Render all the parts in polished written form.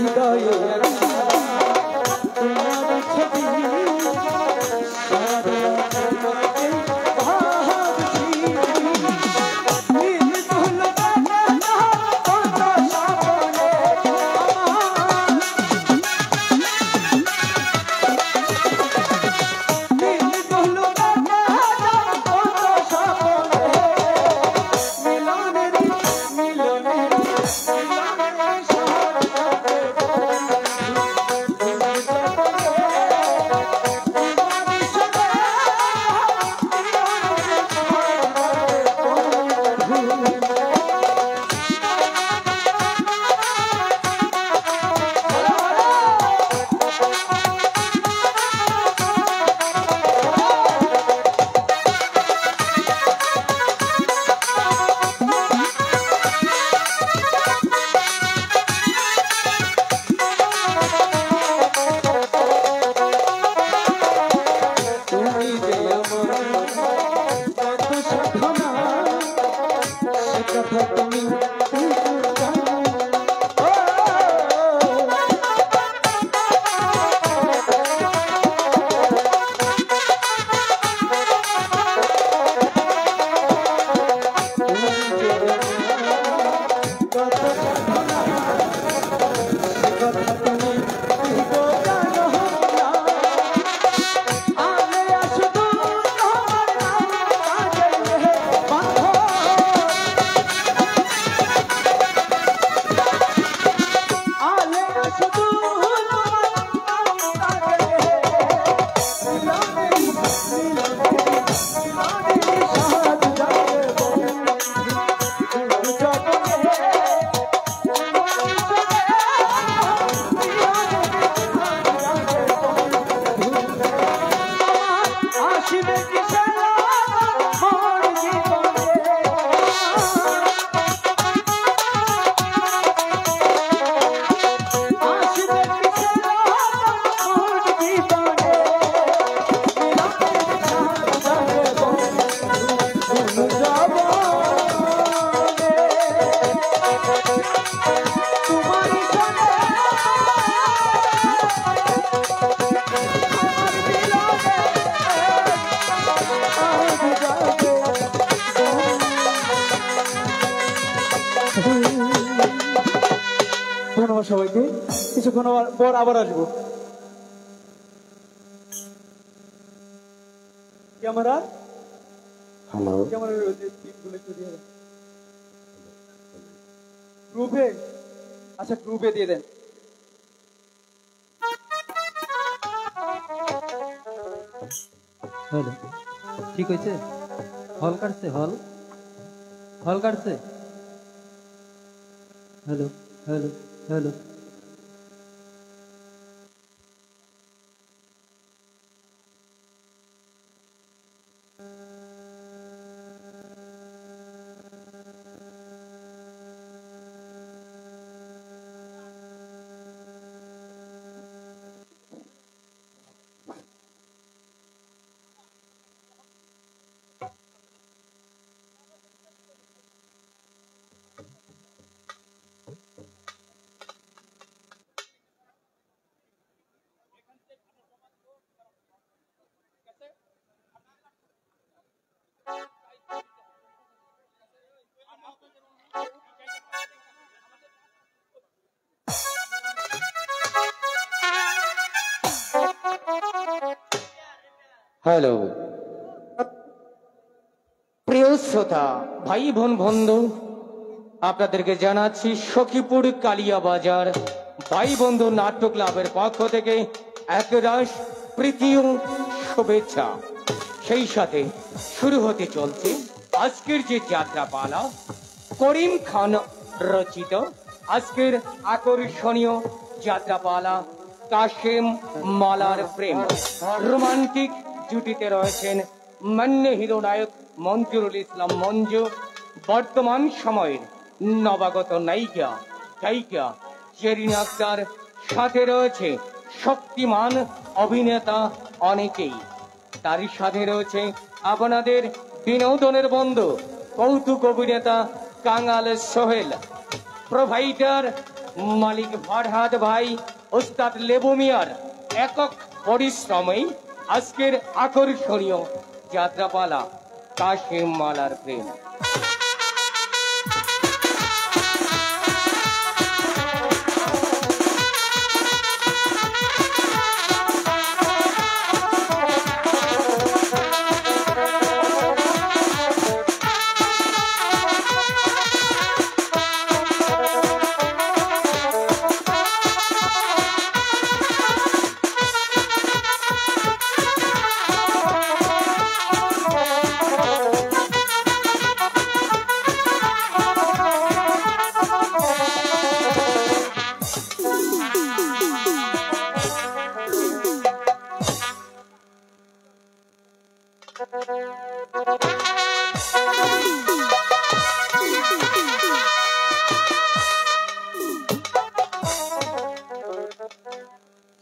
হৃদয়ে তোমার ছবি সারা জগতে ভাবছি নীল কাননা কত স্বপ্নে আমার নীল কাননা কত স্বপ্নে মিলনের মিলনের সবাইকে কিছুক্ষণ পর আবার আসবো। ক্যামেরা হ্যালো ক্যামেরা গ্রুপে আচ্ছা গ্রুপে দিয়ে দেন। হ্যালো ঠিক হয়েছে হল কাটছে হল হল কাটছে হ্যালো হ্যালো হ্যালো হ্যালো প্রিয় শ্রোতা ভাই বোন বন্ধু আপনাদেরকে জানাচ্ছি সখীপুর কালিয়া বাজার ভাই বন্ধু নাট্য ক্লাবের পক্ষ থেকে একরাশ প্রীতি ও শুভেচ্ছা। সেই সাথে শুরু হতে চলছে আজকের যে যাত্রাপালা করিম খান রচিত আজকের আকর্ষণীয় যাত্রাপালা কাশেম মালার প্রেম। রোমান্টিক জুটিতে রয়েছেন মান্য হিরো নায়ক মঞ্জুরুল ইসলাম মঞ্জু, বর্তমান সময়ের নবাগত নায়িকা গায়িকা জেরিন আক্তার, সাথে রয়েছে শক্তিমান অভিনেতা অনেকেই। তারই সাথে রয়েছে আপনাদের বিনোদনের বন্ধু কৌতুক অভিনেতা কাঙাল সোহেল, প্রোভাইডার মালিক ফরহাদ ভাই ওস্তাদ লেবু মিয়ার একক পরিশ্রমেই আজকের আকর্ষণীয় যাত্রাপালা কাশিম মালার প্রেম।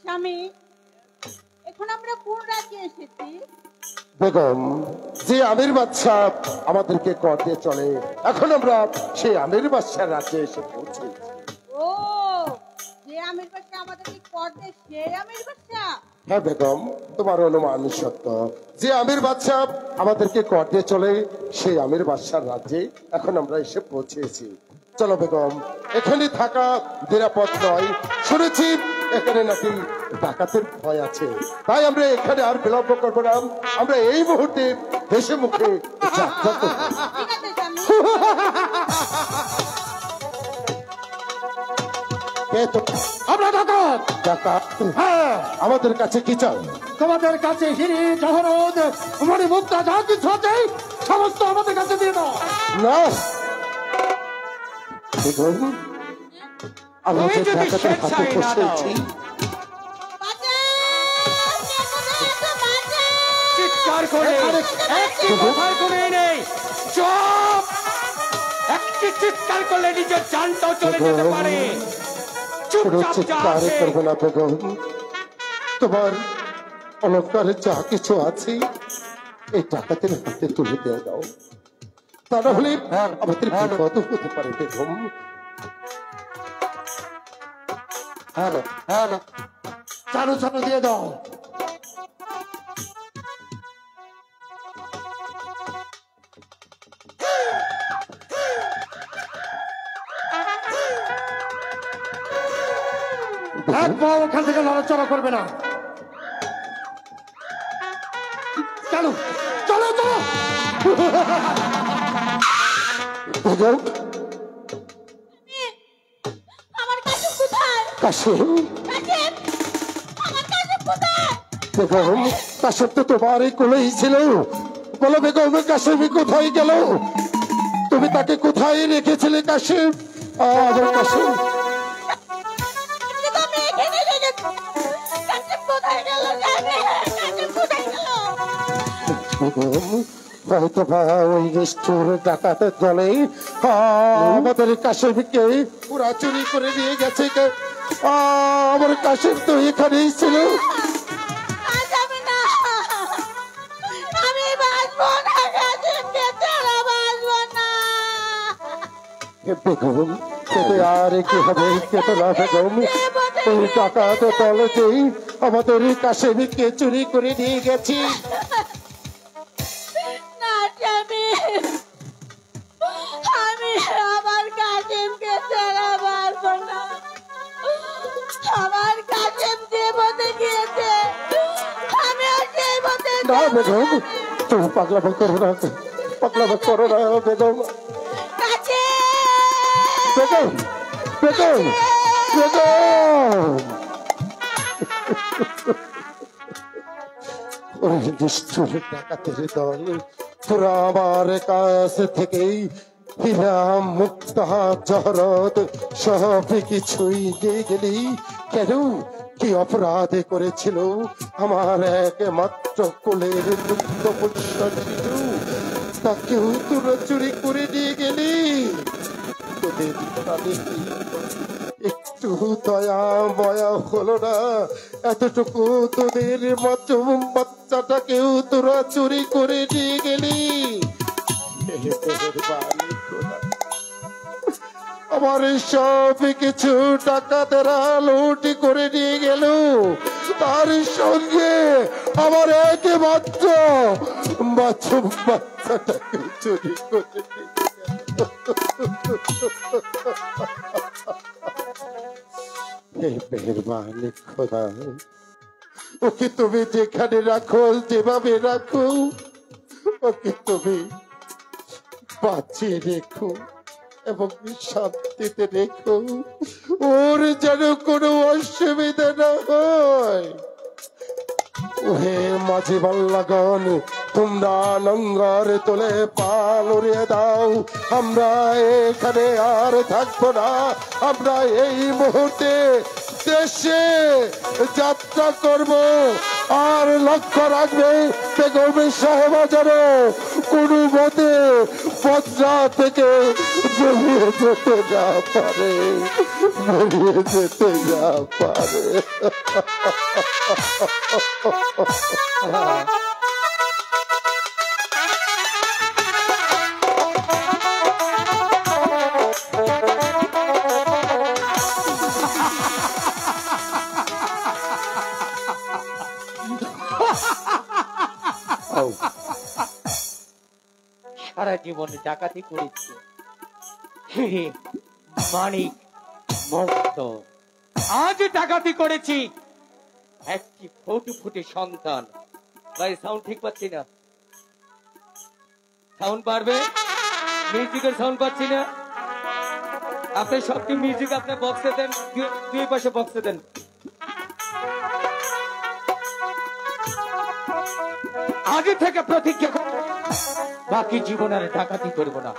স্বামী, এখন আমরা কোন রাজ্যে এসেছি? বেগম, যে আমির বাদশা আমাদেরকে কর দিয়ে চলে, এখন আমরা সেই আমির বাদশার রাজ্যে এসে পৌঁছেছি। ও, যে আমির বাদশা আমাদেরকে কর দেয় সেই আমির বাদশা? হ্যাঁ বেগম, তোমার অনুমান সত্য। যে আমির বাদশা আমাদেরকে কর দিয়ে চলে, সেই আমির বাদশার রাজ্যে এখন আমরা এসে পৌঁছেছি। চলো বেগম, এখানে থাকা নিরাপদ নয়। শুনেছি এখানে নাকি ডাকাতের ভয় আছে, তাই আমরা এখানে আর বিলম্ব করবো না। আমরা এই মুহূর্তে দেশে মুখে যাত্রা করব। ঠিক আছে স্বামী। কে তো? আমরা ডাকাত। ডাকাত? হ্যাঁ, আমাদের কাছে কি চাও? তোমাদের কাছে হিরি জহরত মণি মুক্তা যা কিছু আছে সমস্ত আমাদের কাছে দিয়ে দাও। না বেগম, আমি তুমি যে যদি ডাকাতের হাতে স্বেচ্ছায় না দাও, বসেছি, চিৎকার করে একটি কথার কোনো নেই। চুপ! একটি চিৎকার করলে নিজের জানটাও চলে যেতে পারে। কোনো চুপচাপ যা চিৎকার আছে করবো না বেগম। তোমার অলঙ্কারে যা কিছু আছে এই ডাকাতের হাতে তুলে দিয়ে দাও, তা না হলে আমাদের বিপদ হতে পারে বেগম। হ্যালো হ্যালো, চালু চালু দিয়ে দাও। এক পাও ওখান থেকে নড়াচড়া করবে না। চলো চলো চলো। বেগম, আমার কাছে কোথায়? কাশিম, কাশিম, আমার কাছে কোথায়? বেগম, কাশিম তো তোমার এই কোলেই ছিল। বলো বেগম, কাশিম কোথায় গেল? তুমি তাকে কোথায় রেখেছিলে কাশিম? আমার কাশিম। কিন্তু আমি এখানে রেখেছি। কাশিম কোথায় গেল? কাশিম কোথায় গেল? হয়তো বা ওই নিষ্ঠুর ডাকাতের দলে আমাদের কাশিমকে পুরা চুরি করে নিয়ে গেছে। আমার কাশিম তো এখানেই ছিল। আজ আমি না, আমি বাঁচবো না। কাশিমকে ছাড়া বাঁচবো না। বেগম, কেটে আর কি হবে? কেটে না বেগম, ওই ডাকাত দলতেই আমাদের কাশিমকে চুরি করে নিয়ে গেছি। না স্বামী, আমি আমার কাশিমকে ছাড়া বাঁচবো না। আমার কাশিম যে পথে গিয়েছে আমি আর সেই পথে না বেগম, তুমি পাগলামি করো না, পাগলামি করো না বেগম। কাশিম! বেগম, বেগম, বেগম! ওই নিষ্ঠুর ডাকাতের দল তোরা আমার কাছ থেকেই হীরা মুক্তা জহরত সব কিছুই দিয়ে গেলি কেন? কি অপরাধ করেছিল আমার একমাত্র কোলের দুঃখ শিশু? তাকেও তোরা চুরি করে নিয়ে গেলি। তোদের প্রাণে একটু দয়া ময়া হলো না? এতটুকু তোদের মাসুম বাচ্চাটাকেও তোরা চুরি করে নিয়ে গেলি। আমার সব কিছু ডাকাতেরা লুটি করে নিয়ে গেল, তার সঙ্গে আমার একমাত্র বাচ্চাটাকে চুরি করে নিয়ে হে মেহেরবানি খোদা, ওকে তুমি যেখানে রাখো, যেভাবে রাখো, ওকে তুমি বাঁচিয়ে রেখো এবং শান্তিতে রেখো, ওর যেন কোনো অসুবিধা না হয়। ওহে মাঝি বাল্লাগণ, তোমরা নঙ্গর তোলে পাল উড়িয়ে দাও, আমরা এখানে আর থাকবো না, আমরা এই মুহূর্তে দেশে যাত্রা করব। আর লক্ষ্য রাখবে বেগম সাহেব যেন কোনো মতে পত্রা থেকে বেরিয়ে যেতে না পারে, বেরিয়ে যেতে না পারে। সারা জীবন ডাকাতি করেছি, মানিক মুক্ত, আজ ডাকাতি করেছি একটি ফুটে সন্তান। ভাই সাউন্ড ঠিক পাচ্ছি না, সাউন্ড পারবে? মিউজিকের সাউন্ড পাচ্ছি না। আপনি সবটি মিউজিক আপনার বক্সে দেন, দুই পাশে বক্সে দেন। আগে থেকে প্রতিজ্ঞা করব, বাকি জীবন আর ডাকাতি করব না।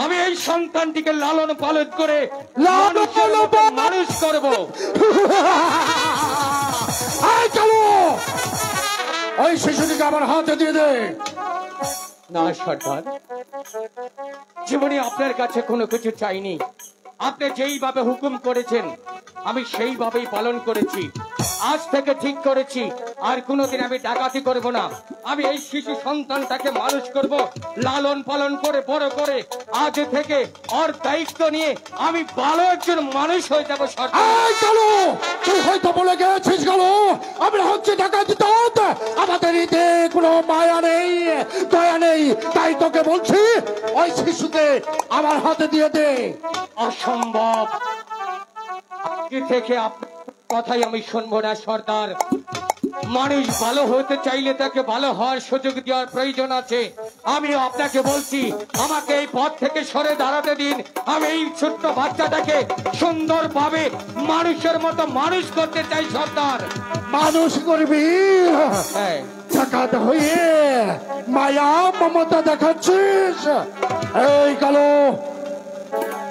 আমি এই সন্তানটিকে লালন পালন করে মানুষ করব। ওই শিশুটিকে আমার হাতে দিয়ে দে। না সর্দার, জীবনে আপনার কাছে কোনো কিছু চাইনি। আপনি যেইভাবে হুকুম করেছেন আমি সেইভাবেই পালন করেছি। আজ থেকে ঠিক করেছি আর কোনোদিন আমি ডাকাতি করব না। আমি এই শিশু সন্তানটাকে মানুষ করব, লালন পালন করে বড় করে আজ থেকে ওর দায়িত্ব নিয়ে আমি ভালো একজন মানুষ হয়ে যাবো। সরকার তুই হয়তো বলে গেছিস গেল আমরা হচ্ছে ডাকাতি, আমাদের এতে কোনো মায়া নেই, দয়া নেই, তাই তোকে বলছি ওই শিশুকে আমার হাতে দিয়ে দে। অসম্ভব, আজকে থেকে আপনার কথাই আমি শুনবো না সর্দার। মানুষ ভালো হতে চাইলে তাকে ভালো হওয়ার সুযোগ দেওয়ার প্রয়োজন আছে। আমি আপনাকে বলছি আমাকে এই পথ থেকে সরে দাঁড়াতে দিন। আমি এই ছোট্ট বাচ্চাটাকে সুন্দরভাবে মানুষের মতো মানুষ করতে চাই সর্দার। মানুষ করবি হ্যাঁ, ডাকাত হয়ে মায়া মমতা দেখাচ্ছিস? এই কালো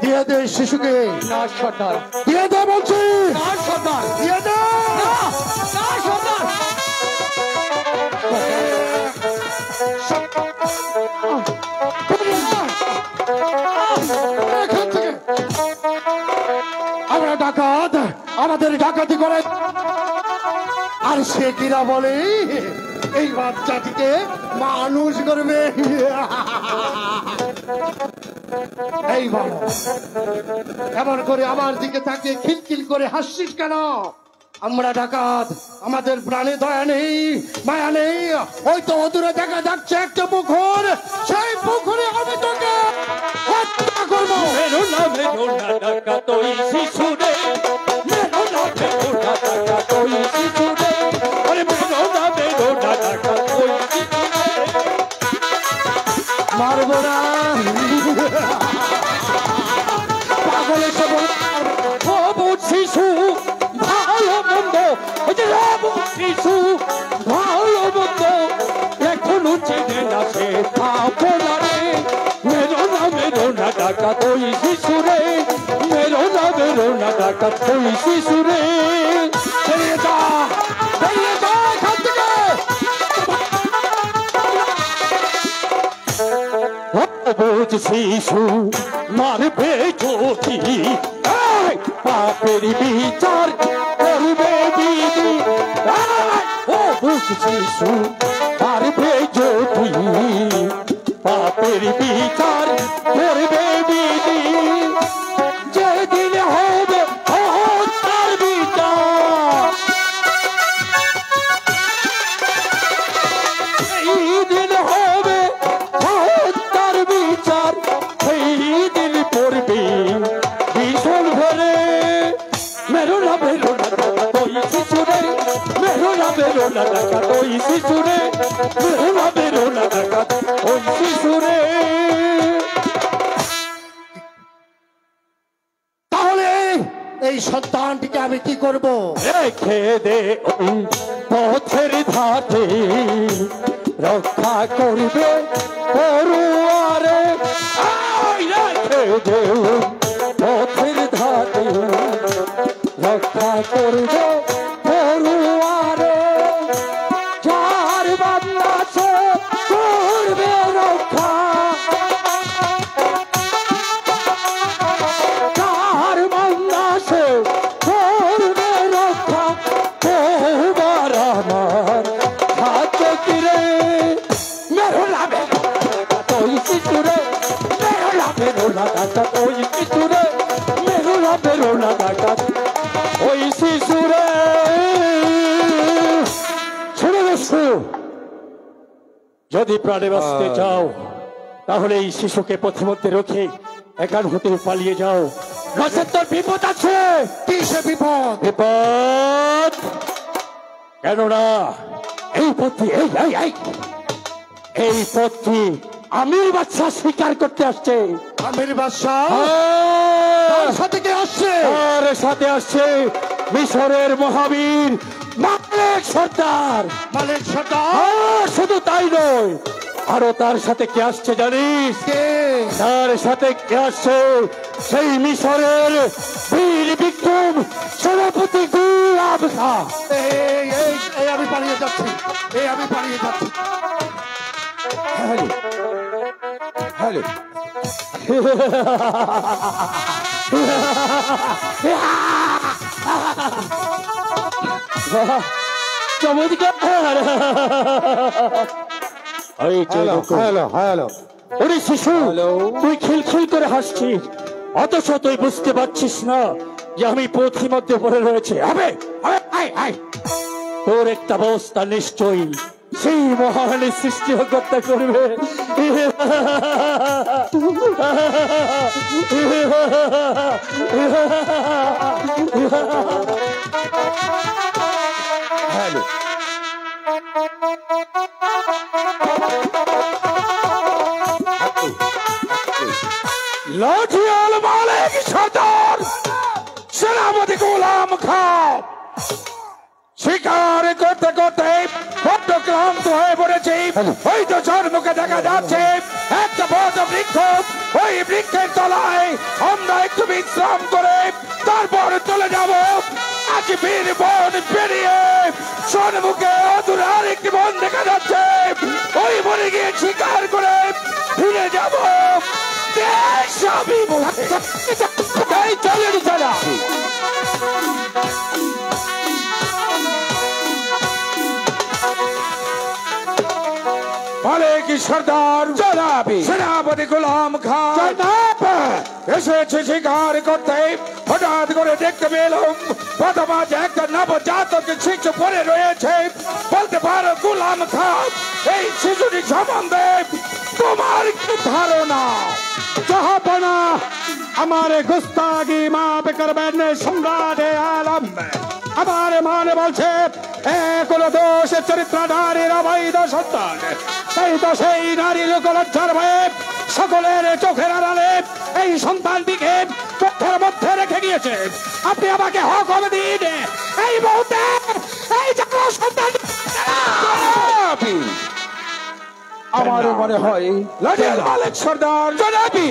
দিয়ে দে শিশুকে। না সর্দার, দিয়ে দে বলছি। না সর্দার, দিয়ে দে। না সর্দার। আমরা ডাকাত, আমাদের ডাকাতি করে আর সে কিনা বলে এই বাচ্চাটিকে মানুষ করবে। এই বাবা এমন করে আমার দিকে তাকে খিলখিল করে হাসছিস কেন? আমরা ডাকাত, আমাদের প্রাণে দয়া নেই, মায়া নেই। ওই তো অদূরে দেখা যাচ্ছে একটা পুকুর, সেই পুকুরে আমি তোকে হত্যা করবো। ডাকাত ওই শিশুরে, ডাকাত ওই শিশুরে, মারবো না, পাগল এসে অবুঝ শিশু ভালো মন্দ, শিশু ভালো মন্দ এখনো চেনে না সে আপনারে। মেরো না ডাকাত ওই শিশুরে, মেরো না ডাকাত ওই শিশুরে। বেরিয়ে যা, বেরিয়ে যা এখান থেকে। অবুঝ শিশু মারবে যদি, পাপের বিচার করবে বিধি। অবুঝ শিশু মারবে যদি, পাপের বিচার করবে বিধি। বেরো না ডাকাত ওই শিশুরে, বেরো না ডাকাত ওই শিশুরে। তাহলে এই সন্তানটিকে আমি কি করব? রেখে দে ওই পথের ধারে, রক্ষা করবে পড়ুয়ারে। রেখে দে পথের ধারে, রক্ষা করবে পড়ুয়ারে। যার বান্দা সে করবে রক্ষা, যার বান্দা সে করবে রক্ষা। তোমার আমার হাত তীরে মেরো না ওই শিশুরে, মেরো না ডাকাত ওই শিশুরে, মেরো না ডাকাত ওই শিশুরে। শুনে বসু, যদি প্রাণে বাঁচতে চাও তাহলে এই শিশুকে পথে মধ্যে রেখে এখান হতে পালিয়ে যাও, নচেৎ তোর বিপদ আছে। কিসে বিপদ? বিপদ কেননা এই পথটি এই পথটি আমির বাদশা স্বীকার করতে আসছে। আমির বাদশা তার সাথে কে আসছে? তার সাথে আসছে মিশরের মহাবীর মালিক সর্দার। মালিক সর্দার? শুধু তাই নয়, আরো তার সাথে কে আসছে জানিস? কে? তার সাথে কে আসছে? সেই মিশরের বীর বিক্রম সেনাপতি গুলাম খাঁ। এই আমি পালিয়ে যাচ্ছি, আমি পালিয়ে যাচ্ছি। হ্যালো চমৎকার। ওরে শিশু, তুই খিলখিল করে হাসছিস, অথচ তুই বুঝতে পারছিস না যে আমি পথির মধ্যে পড়ে রয়েছে। তোর একটা অবস্থা নিশ্চয়ই সেই মহান সৃষ্টিকর্তা করবে। লাঠিয়াল মালিক সর্দার সেনাপতি গোলাম খাঁ শিকার করতে করতে বড্ড ক্লান্ত হয়ে পড়েছে। ওই তো চরমুখে দেখা যাচ্ছে একটা বড় বৃক্ষ, ওই বৃক্ষের তলায় আমরা একটু বিশ্রাম করে তারপর চলে যাব। আজ বীর বন পেরিয়ে চরমুখে অদূরে আরেকটি বন দেখা যাচ্ছে, ওই বনে গিয়ে শিকার করে ফিরে যাব। চলে চলা মালিক সর্দার জনাবি সেনাপতি গোলাম খাঁ এসেছে শিকার করতে। হঠাৎ করে দেখতে পেলাম পথ মাঝে একটা নবজাতক শিশু পড়ে রয়েছে। বলতে পারো গোলাম খাঁ, এই শিশুটি সম্বন্ধে তোমার কি ধারণা? জাহাপনা আমার গুস্তাগি মাফ করবেন সম্রাট আলম। আমার মানে বলছে কোন দোষ চরিত্র নারীর অবৈধ সন্তান, সেই তো সেই নারীর লজ্জার ভয়ে সকলের চোখের আড়ালে এই সন্তানটিকে চোখের মধ্যে রেখে গিয়েছে। আপনি আমাকে হুকুম দিন এই মুহূর্তে এই সন্তান। আমারও মনে হয় লাঠিয়াল মালিক সর্দার জনাবি,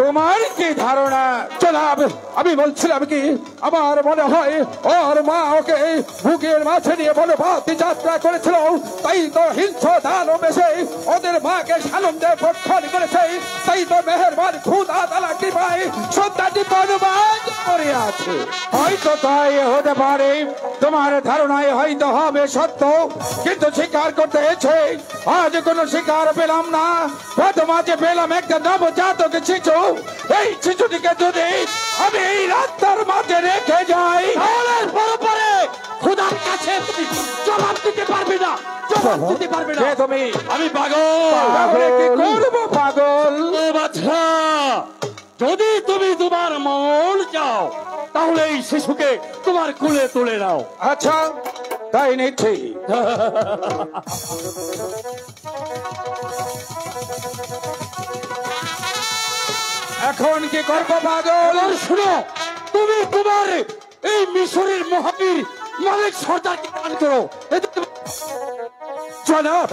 তোমার কি ধারণা? জনাব, আমি বলছিলাম কি, আমার মনে হয় ওর মা ওকে বুকের মাঝে নিয়ে বনপথ যাত্রা করেছিল, তাই তো হিংস্র দানব এসে ওদের মাকে সানন্দে ভক্ষণ করেছে। তাই তো মেহেরবান খুদা তাআলা কৃপায় সন্তানটি বনবাস করে আছে। হয়তো তাই হতে পারে, তোমার ধারণায় হয়তো হবে সত্য, কিন্তু স্বীকার করতে এসে আজ কোনো স্বীকার পেলাম না। মাঝে পেলাম একটা নবজাতক শিশু। এই শিশুটিকে যদি আমি এই রাস্তার মাঝে রেখে যাই তাহলে পরে খোদার কাছে জবাব দিতে পারবি না, জবাব দিতে পারবি না। তুমি আমি পাগল, তাহলে কি করবো পাগল? বাছা, যদি তুমি তোমার মন চাও তাহলে এই শিশুকে তোমার কুলে তুলে নাও। আচ্ছা, তাই নিচ্ছি। এখন কি করবো পাগল? শুনো, তুমি তোমার এই মিশরের মহাবীর মালিক সর্দারকে দান করো। জনাব,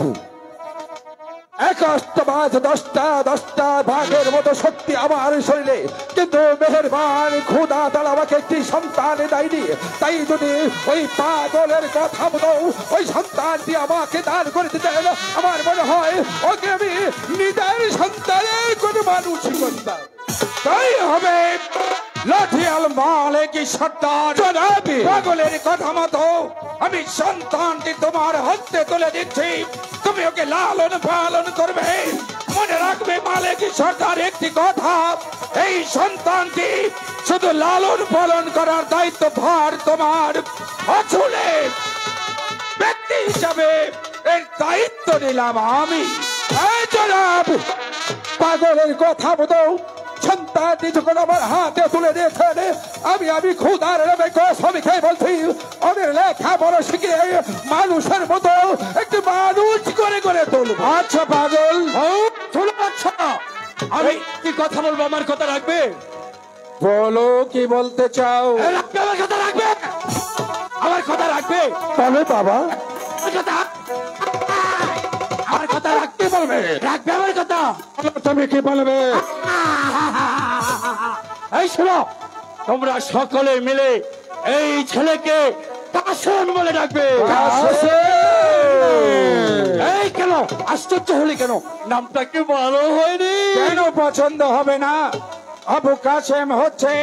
একাস্তবাজ 10টা ভাগের মতো শক্তি আমার শরীরে, কিন্তু মেহেরবান খোদা তাআলা আমাকে একটি সন্তান দেয়নি। তাই যদি ওই পাগলের কথা মতো ওই সন্তানটি আমাকে দান করে দিতেন, আমার মনে হয় ওকে আমি নিজের সন্তানের কোনো মানুষ করতাম। তাই হবে লাঠি আল মালিক সর্দার, জনাব পাগলের কথা মতো আমি সন্তানটি তোমার হাতে তুলে দিচ্ছি। তুমি ওকে লালন পালন করবে। মনে রাখবে মালিক সর্দার একটি কথা, এই সন্তানটি শুধু লালন পালন করার দায়িত্ব ভার তোমার। আসলে ব্যক্তি হিসাবে এর দায়িত্ব নিলাম আমি। এই জনাব, পাগলের কথা মতো সন্তানটি যখন আমার হাতে তুলে দিয়েছেন, আমি খোদার নামে কসম খেয়ে বলছি, ওদের লেখা বড় শিখে মানুষের মতো একটু মানুষ করে করে তুলব। আচ্ছা পাগল, আচ্ছা আমি কি কথা বলবো, আমার কথা রাখবে? বলো কি বলতে চাও? রাখবে, আমার কথা রাখবে, আমার কথা রাখবে। বলো বাবা, আমার কথা রাখতে বলবে, রাখবে আমার কথা। তুমি কি বলবে? এই শোনো, তোমরা সকলে মিলে এই ছেলেকে কাসেম বলে ডাকবে। এই কেন আশ্চর্য হলে কেন? নামটা কি ভালো হয়নি? কেন পছন্দ হবে না? আবু কাসেম হচ্ছে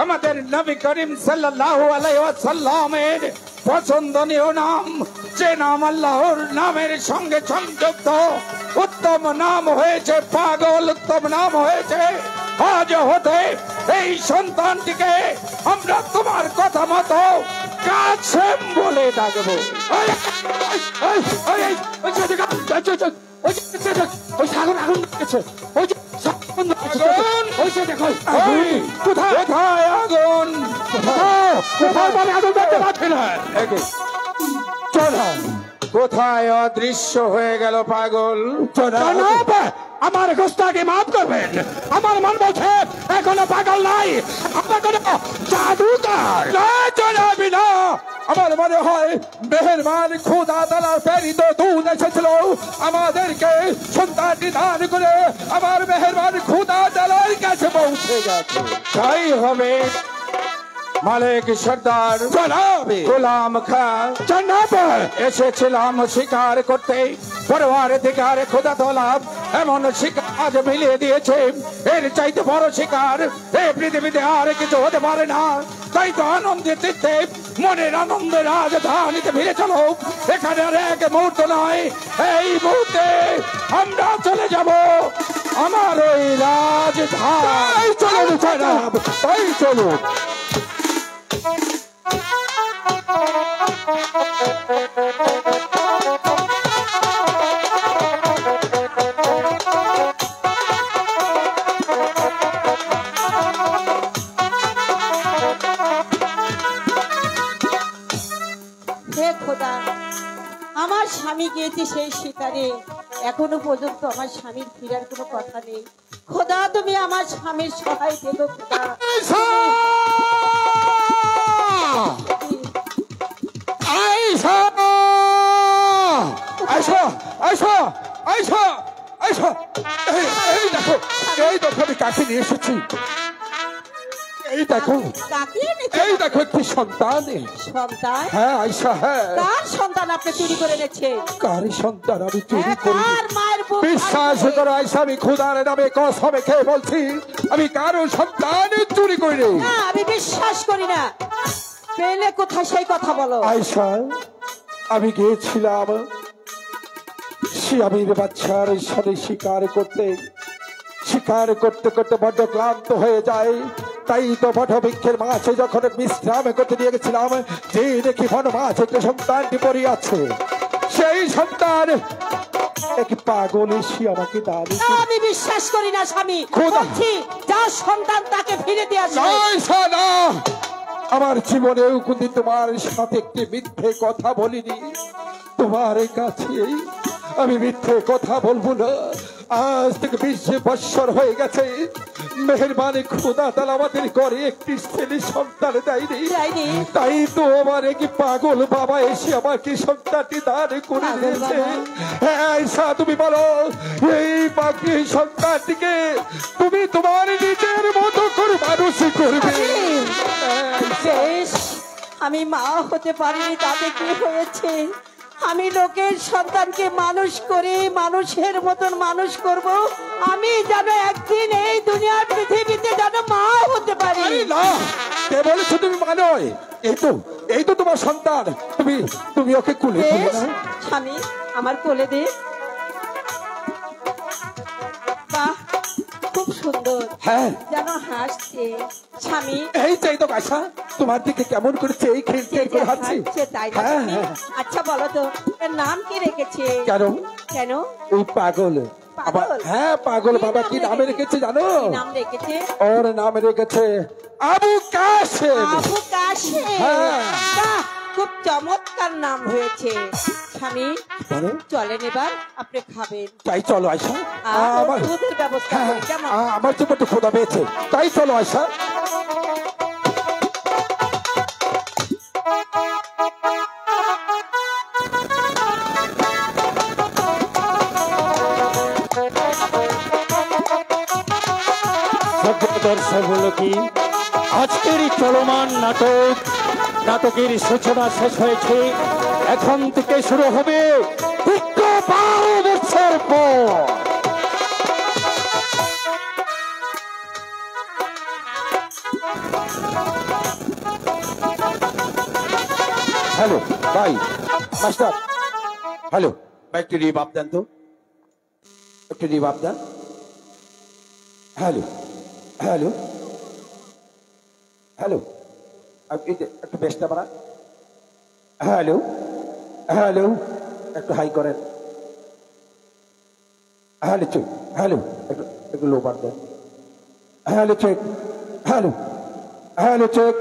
আমাদের নবী করিম সাল্লাল্লাহু আলাইহি ওয়াসাল্লামের পছন্দনীয় নাম, যে নাম আল্লাহর নামের সঙ্গে সংযুক্ত। উত্তম নাম হয়েছে পাগল, উত্তম নাম হয়েছে। আজ হতে এই সন্তানটিকে আমরা তোমার কথা মতো কাসেম বলে ডাকবো। কোথায় আগুন? কোথায় অদৃশ্য হয়ে গেল পাগল? আমার গোস্তাকে মাফ করবেন, আমার মন বলছে এখনো পাগল নাই, এখনো জাদুকর। আমার মনে হয় মেহেরবান খোদা তাআলার প্রেরিত দূত এসেছিল আমাদেরকে সন্তানটি দান করে আমার মেহেরবান খোদা তাআলার কাছে পৌঁছে গেছে। তাই হবে মালিক সর্দার জনাব গোলাম খান, জনাব এসেছিলাম শিকার করতে। পরওয়ার দিগার খোদা তাআলা এমন শিকার আজ মিলিয়ে দিয়েছে, এর চাইতে বড় শিকার এই পৃথিবীতে আর কিছু হতে পারে না। তাই তো আনন্দে চিত্তে মনের আনন্দের রাজধানীতে ফিরে চলো। এখানে আর এক মুহূর্ত নয়, এই মুহূর্তে আমরা চলে যাব আমার ওই রাজধানী। চলুন জনাব, তাই চলুন। হে খোদা, আমার স্বামী গিয়েছে সেই শিকারে, এখনো পর্যন্ত আমার স্বামীর ফিরার কোনো কথা নেই। খোদা তুমি আমার স্বামীর সহায় দেবো খোদা। এই দেখো আমি কাকে নিয়ে এসেছি। এই দেখো, এই দেখো একটি সন্তান। সন্তান? হ্যাঁ আয়সা, হ্যাঁ। কার সন্তান আপনি চুরি করে এনেছেন? কার সন্তান আমি চুরি করি? কার মায়ের বুক? বিশ্বাস করো আয়সা, আমি খোদার নামে কসম খেয়ে বলছি, আমি কারো সন্তান চুরি করি না। আমি বিশ্বাস করি না। পেলে কোথায় সেই কথা বলো। আয়সা, আমি গিয়েছিলাম শিয়ামের বাচ্চার সাথে শিকার করতে করতে বড্ড ক্লান্ত হয়ে যায়। তাই তো বটবৃক্ষের মাঝে যখন বিশ্রাম করতে নিয়ে গেছিলাম, যে দেখি বন মাছ একটা সন্তানটি পড়ে আছে। সেই সন্তান এক পাগল এসে আমাকে দান। আমি বিশ্বাস করি না স্বামী। খোদা, বলছি যার সন্তান তাকে ফিরে দিয়ে আসবে। আমার জীবনেও কিন্তু তোমার সাথে একটি মিথ্যে কথা বলিনি। তোমার কাছে আমি মিথ্যে কথা বলবো না। আজ থেকে 20 বৎসর হয়ে গেছে, মেহেরবানি খোদা তাআলা আমাদের ঘরে একটি ছেলে সন্তান দেয়নি। তাই তো আমার কি পাগল বাবা এসে আমাকে সন্তানটি দান করে দিয়েছে। হ্যাঁ আয়েশা, তুমি বলো এই বাকি সন্তানটিকে তুমি তোমার নিজের মতো করে মানুষ করবে। বেশ, আমি মা হতে পারিনি, তাতে কি হয়েছে? আমি লোকের সন্তানকে মানুষ করে মানুষের মতন মানুষ করব। আমি যেন একদিন এই দুনিয়ার পৃথিবীতে যেন মা হতে পারি। না, কে বলেছো তুমি মা নয়? এই তো তোমার সন্তান। তুমি ওকে কোলে তুলে নাও। স্বামী, আমার কোলে দে। বাহ, খুব সুন্দর। হ্যাঁ, যেন হাসছে। স্বামী, এই চাই তো আশা, তোমার দিকে কেমন করেছে এই খেলতে করে হাসছে। তাই না? হ্যাঁ, হ্যাঁ। আচ্ছা বলো তো, এর নাম কি রেখেছে? কেন? কেন? ওই পাগল। পাগল? হ্যাঁ, পাগল বাবা কি নামে রেখেছে জানো? কি নাম রেখেছে? ওর নাম রেখেছে আবু কাসেম। আবু কাসেম। হ্যাঁ। বাহ, খুব চমৎকার নাম হয়েছে। স্বামী, চলেন এবার, আপনি খাবেন। তাই চলো আয়সা, আমার দুধের ব্যবস্থা করি, কেমন? আমার তো একটু খোদা পেয়েছে, তাই চলো আয়সা। দর্শক হলো কি, আজকের এই চলমান নাটকের সূচনা শেষ হয়েছে। এখন থেকে শুরু হবে 12 বছর পর। হ্যালো ভাই, মাস্টার, হ্যালো ভাই, একটু রিভাব দেন তো, একটু রিভাব দেন। হ্যালো হ্যালো হ্যালো, একটু বেশটা বাড়া। হ্যালো হ্যালো, একটু হাই করেন। হ্যালো চেক, হ্যালো একটু লো বার দেন। Hello check, hello hello check,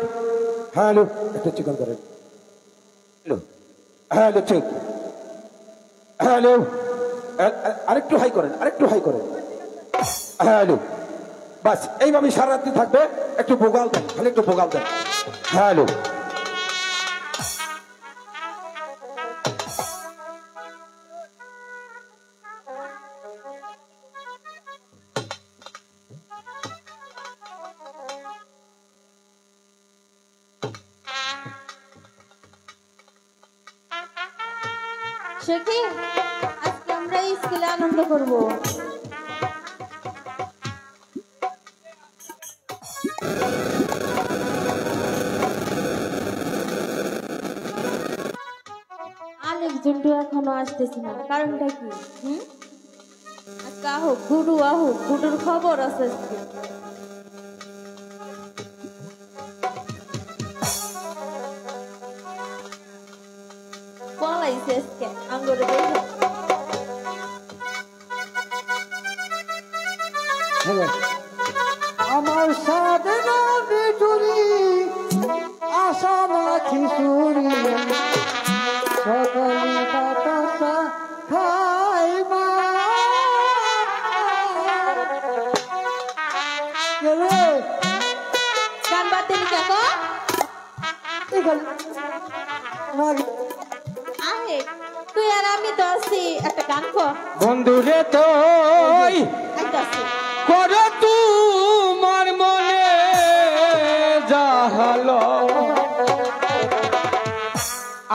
hello একটু চিকন করেন। হ্যালো হ্যালো চেক, হ্যালো আরেকটু হাই করেন, আরেকটু হাই করেন। হ্যালো, বাস এইভাবে সারা রাত্রি থাকবে। একটু বোগাল দেন, খালি একটু বোগাল দেন। হ্যালো সখী, আজকে আমরা স্কুলে আনন্দ করবো। আলেক জন্টু এখনো আসতেছে না, কারণটা কি? আজকে আহুক, গুডু আহুক, গুডুর খবর আছে আজকে। পলাইছে আজকে আঙ্গুরে দেখো। আমার সাধনা বিটুরি আশা না খিচুরি সকালে বাতাসা খাই মা। গান বাদ দিলি কেন? আরে তুই আর আমি তো আছি, একটা গান কর। বন্ধুরে তুই করো তোমার মনে যাহালো,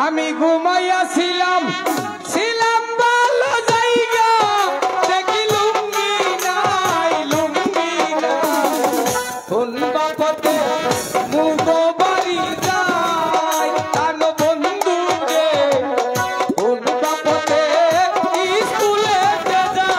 আমি ঘুমাইয়াছিলাম ছিলাম ভালো জায়গা, দেখি লুঙ্গি নাই লুঙ্গি নাই, কোন বাপতে মুগ বাড়ি যায় তার বন্ধু রে, কোন বাপতে স্কুলে যায়।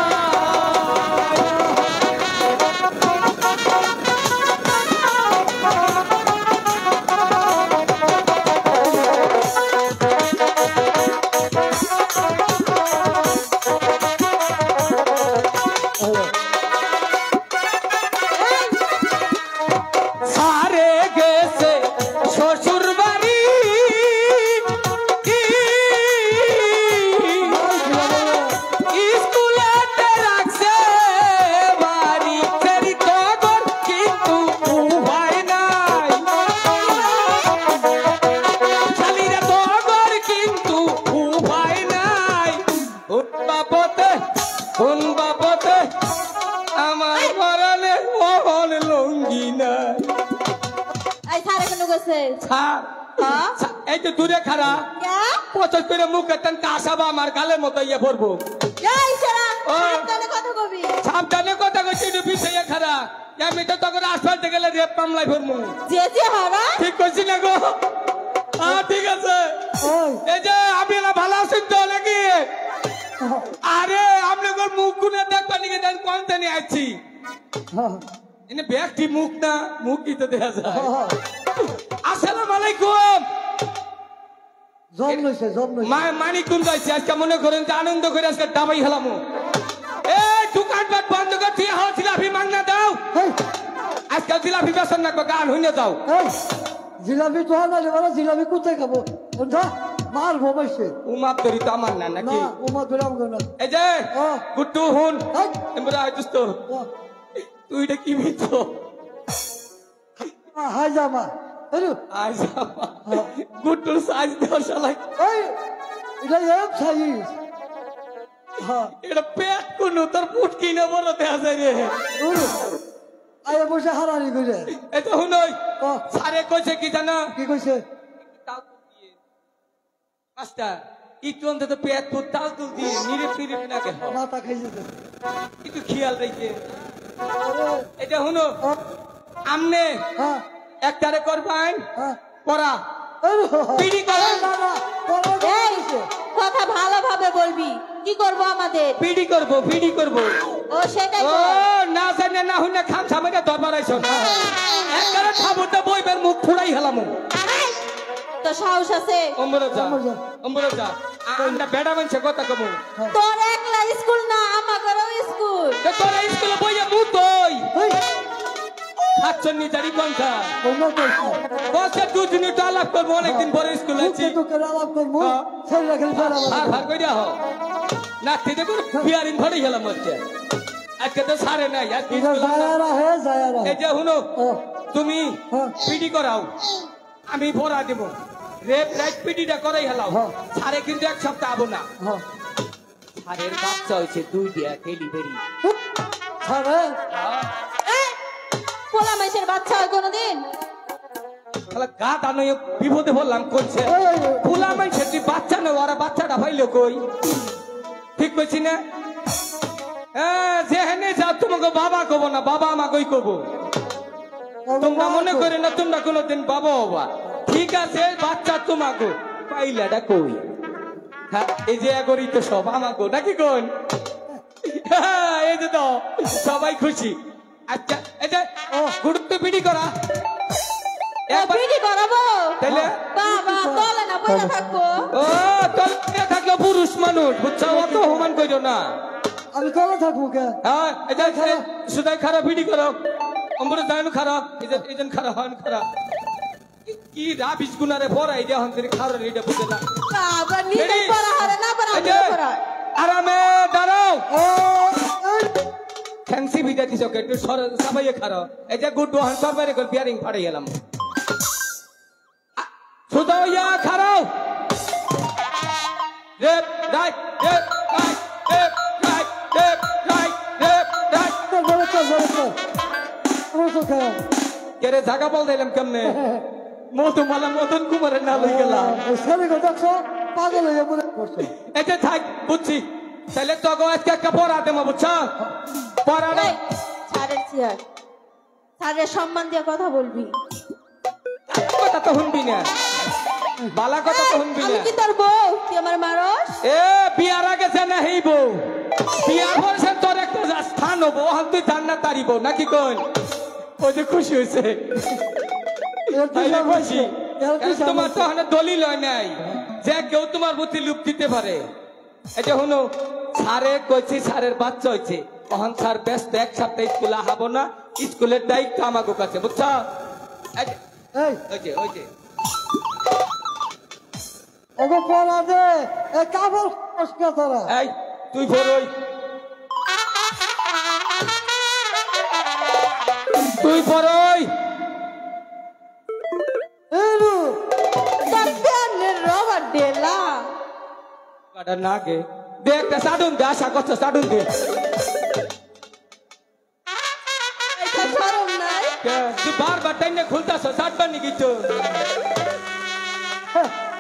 গেছে ছাড় হ্যাঁ এই তো দূরে খারা কে পচর করে মুখে টান কাসাবা আমার গালের মতো ইয়ে পড়বো এই সারা ও। সাবধানে কথা কবি সাবধানে কথা কইছি একটু পিছিয়ে খারা আমি তো তখন আসফাল্টে গেলে রেপ মামলায় ভরমু যে হারা ঠিক করছি না গো ঠিক আছে এই যে আপনি না ভালো আছেন তো নাকি আরে আপনাদের মুখ গুনে দেখবা নাকি দেন কোন জানি আছি এনে ব্যক্তি মুখ না মুখ কি তো দেখা যায় আসসালামু আলাইকুম মানি কোন যাইছে আজকে মনে করেন যে আনন্দ করে আজকে ডাবাই হেলামু এই দোকানপাট বন্ধ করে তুই হাও জিলাপি মাংনা দাও আজকাল জিলাপি বেসন না গান হইনে দাও জিলাপি তো না রে বাবা জিলাপি কোথায় খাবো ওটা মার ভবাইছে উমাপ ধরি তো আমার না নাকি না ওমা ধরাম না এই যে ও। গুট্টু হুন এই। এমরা আইতুস তো তুই এটা কি ভিতো হাই জামা আরে আই যাবা গুট্টুর সাইজ দেওয়া শালা এই এটা এক সাইজ হ্যাঁ এটা পেট কোন তোর পুট কিনে বড় দেয়া যায় রে ওরে আয় বসে হারানি করে এটা হুনই ও সারে কইছে কি জানা কি কইছে তাল তুল দিয়ে পাঁচটা একটু অন্তত পেট ফুট তাল তুল দিয়ে নিরিপ নিরিপ না গে মাথা খাইছে একটু খেয়াল রাখে আরে এটা হুনো ও আমনে হ্যাঁ একটারে করবাইন হ্যাঁ করা আরে পিড়ি করেন বাবা বড় এই কথা ভালোভাবে বলবি কি করব আমাদের পিড়ি করব পিড়ি করব ও সেটাই ও কর। না জানে না হুনে খাম সামনে দরবার আইছো না একবারে খাবুতে বইবের মুখ ফুড়াই হেলামু তো সাহস আছে অম্বর যা আমরা বেড়া মানছে কথা কমু তোর একলা স্কুল না আমাদেরও স্কুল তো তোর স্কুলে বইয়া মুখ দই খাচ্ছনি জারি কোনটা বন্ধ কইছে বসে দুদিন একটু আলাপ করবো অনেকদিন পরে স্কুলে আছি তো করে আলাপ করব হ্যাঁ। ছেলে রাখলে ফেরা আর ভার কইরা হও না থেকে কোন বিয়ারিং ধরে গেলাম হচ্ছে আজকে তো সারে নাই আজকে এটা স্কুলে না। জায়ারা হে জায়ারা এই যে হুনো ও তুমি হ্যাঁ। পিডি করাও আমি ভরা দেব রেপ রাইট পিডিটা করাই হেলাও হ্যাঁ। সারে কিন্তু এক সপ্তাহ আবো না হ্যাঁ সারের বাচ্চা হয়েছে 2 দিয়া ডেলিভারি ছাড়ে পোলা মাইসের বাচ্চা হয় কোনোদিন তাহলে গা দানো বিপদে বললাম করছে এই, ফুলা মানুষের তুই বাচ্চা নেই ওরা বাচ্চাটা পাইলো কই ঠিক কইছি না হ্যাঁ যেখানে যাও তোমাকে বাবা কব না বাবা আমাকেই কব তোমরা মনে করে না তোমরা কোনোদিন বাবা হবা ঠিক আছে বাচ্চা তোমাকে পাইলাটা কই হ্যাঁ এই যে এগরি তো সব আমাকে নাকি কোন হ্যাঁ, এই যে তো সবাই খুশি আচ্ছা এই যে গুরুত্ব বিড়ি করা একবার- বিড়ি করাবো তাইলে? বাবা বলে না বলে থাকবো ও তলে থাকলো পুরুষ মানুষ বুঝছো অত হুমান কইরো না আমি তলে থাকবো কে হ্যাঁ এটা সুদাই খারাপ ভিডি করো অম্বরে জানেন খারাপ এজন খারাপ হন খারাপ কি রাবিশ গুনারে পড়াই দেয়া হন খারাপ এটা বুঝে না বাবা নিজে Ready? পড়া হারে না পড়া এই যে, আমি পড়া আরামে দাঁড়াও ও এই ফ্যান্সি ভিজা দিছ একটু সবাই খারাপ এই যে গুড হন সবাই করে বিয়ারিং ফাড়াই গেলাম সুদাইয়া খারাপ rape right rape right rape right rape right rape right কেরে জাগা বল দিলাম কেমনে মধুমালা মদন কুমারের না লই গেলাম ছেলে দেখছো পাগল হয়ে মনে করছে এটা থাক বুঝছি তাহলে তো গো আজকে একটা পড়া দেবো বুঝছো পড়াটা এই, স্যারের চেয়ার স্যারের সম্মান দিয়ে কথা বলবি কথা তো শুনবি না বালা কথা তো এই, শুনবি আমি না কি তোর বউ তুই আমার মারস এ বিয়ার আগে যে না হইব বিয়ার পরে তোর একটা স্থান হবো ওখান তুই জান্নাত তারিব নাকি কোন ওই যে খুশি হয়েছে তাইলে খুশি কারণ তোমার তো ওখানে দলিল হয় নাই যে কেউ তোমার প্রতি লুপ দিতে পারে এটা হলো স্যারে কইছি স্যারের বাচ্চা হয়েছে তখন স্যার ব্যস্ত এক সপ্তাহ স্কুলে আহাবো না স্কুলের দায়িত্ব আমাকে কাছে বুঝছ এই যে, এই ওই যে ওগো পড়া দে এ কাবল কষ্ট তোরা এই তুই বড়ই তুই বড়ই এরু তোর প্যানের রবার ডেলা কাটা না গে দে একটা সাডুন দে আশা করছো সাডুন দে এটা শরম নাই তুই বারবার টাইনে খুলতাছ সাডবেন নাকি তো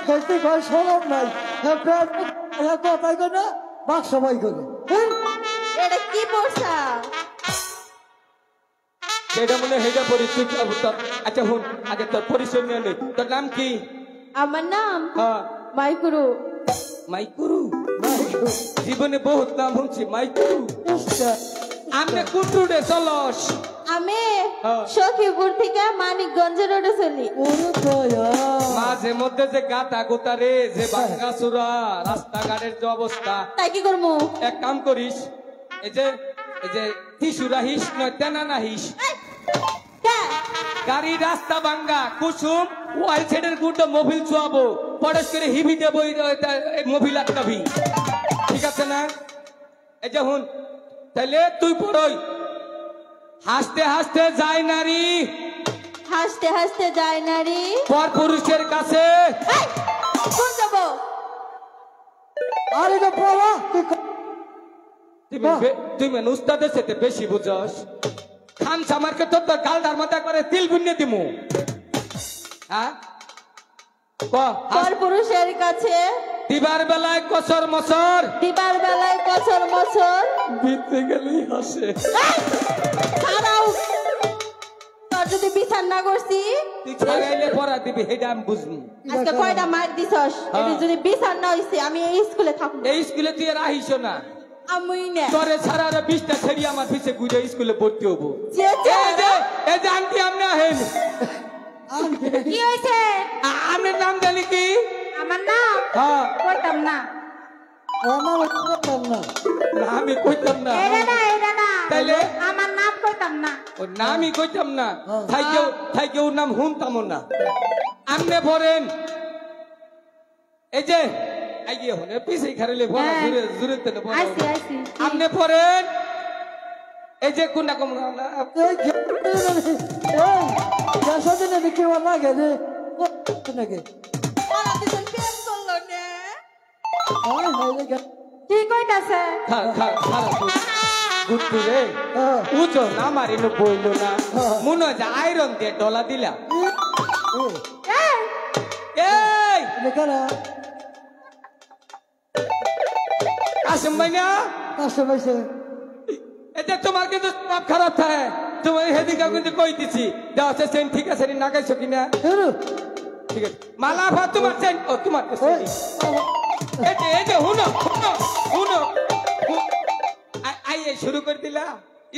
খেতে কয় সরব নাই কথাই কয় না বাক্স বাই করে এটা কি পড়ছা? সেটা মনে হেটা পরিচয় আচ্ছা হুন আগে তোর পরিচয় নিয়ে নে তোর নাম কি আমার নাম হ্যাঁ মাইকুরু। মাইকুরু জীবনে বহুত নাম শুনছি মাইকুরু আমনে কোন রুটে চলস আমি হ্যাঁ। সখীপুর থেকে মানিকগঞ্জ রোডে চলি। মাঝে মধ্যে যে গাতা গোতা রে যে ভাঙ্গাচুরা রাস্তাঘাটের যে অবস্থা তাই কি করবো? এক কাম করিস এই যে টিসু রাহিস নয় তেনা নাহিস গাড়ি রাস্তা ভাঙ্গা কুসুম ওয়াইল সাইডের গুটো মোবিল চুয়াবো পরেশ করে হিবি দেব মোবিল আটকাবি ঠিক আছে না এই যে হুন তাহলে তুই পড়ই হাসতে হাসতে যায় নারী হাসতে হাসতে যায় নারী পর পুরুষের কাছে কোন যাবো? আরে না পড়া তুই মেন উস্তাদের সাথে বেশি বুঝস খান সামারকে তোর তো গালদার মাথা করে তিল বুনিয়ে দিমু হ্যাঁ পর পুরুষের কাছে দিবার বেলায় কসর মসর দিবার বেলায় কসর মসর বিতে গেলেই হাসে ছাড়াও তোর যদি বিচার না করছি তুই ছাড়াইলে পড়া দিবি হেটা আমি বুঝবো আজকে কয়টা মার দিছস এটা যদি বিচার না হইছে আমি এই স্কুলে থাকবো। এই স্কুলে তুই আর আহিস না আমি না তোরে ছাড়া আর 20টা ছেড়ি আমার পিছে ঘুরে স্কুলে ভর্তি হবো এই যে আন্টি আপনি আহেন কি হইছে? আপনার নাম জানি কি আমার নাম হ্যাঁ কইতাম না। না, আমি কইতাম না এটা না তাইলে আমার নাম কইতাম না। ওর নামই কইতাম না থাইকেও নাম শুনতাম না আমনে পড়েন এই যে আইয়ে হনে পিছে খারেলে বড় জুরে জুরে তেনে বড় আইছি আমনে পড়েন এই যে কোনটা কম না বিক্রি লাগে রে নাকি প্রেম করলো না কি কইতাছে? গুট্টু রে উজো না মারিনো বইলো না মনে হয় যে আয়রন দিয়ে ডলা দিলা এই কাসম ভাই না এটা তোমার কিন্তু সব খারাপ থাকে তোমার হেদিকে কিন্তু কই দিছি দেওয়া চেন ঠিক আছে না গাইছো কিনা ঠিক আছে মালা ভা তোমার চেন ও তোমার এই যে হুনো আইয়ে শুরু করে দিলা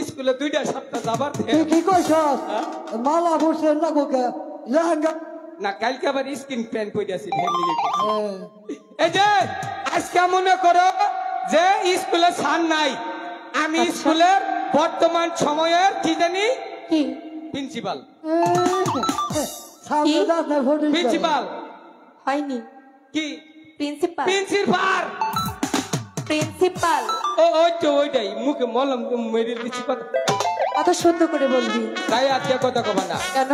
স্কুলে 2টা সপ্তাহ যাবার তুই কি কইছ মালা বসে না গোকে লেহেঙ্গা না কালকে আবার স্কিন প্যান্ট কইতাছি এই যে আজকে মনে করো যে স্কুলে ছাড় নাই আমি স্কুলের বর্তমান সময়ের কি জানি কি প্রিন্সিপাল প্রিন্সিপাল হয়নি কি প্রিন্সিপাল প্রিন্সিপাল ওইটাই মুখে মলম মেরে দিচ্ছি কথা কত সুন্দর করে বলবি গায়ে হাত দিয়ে কথা কবা না কেন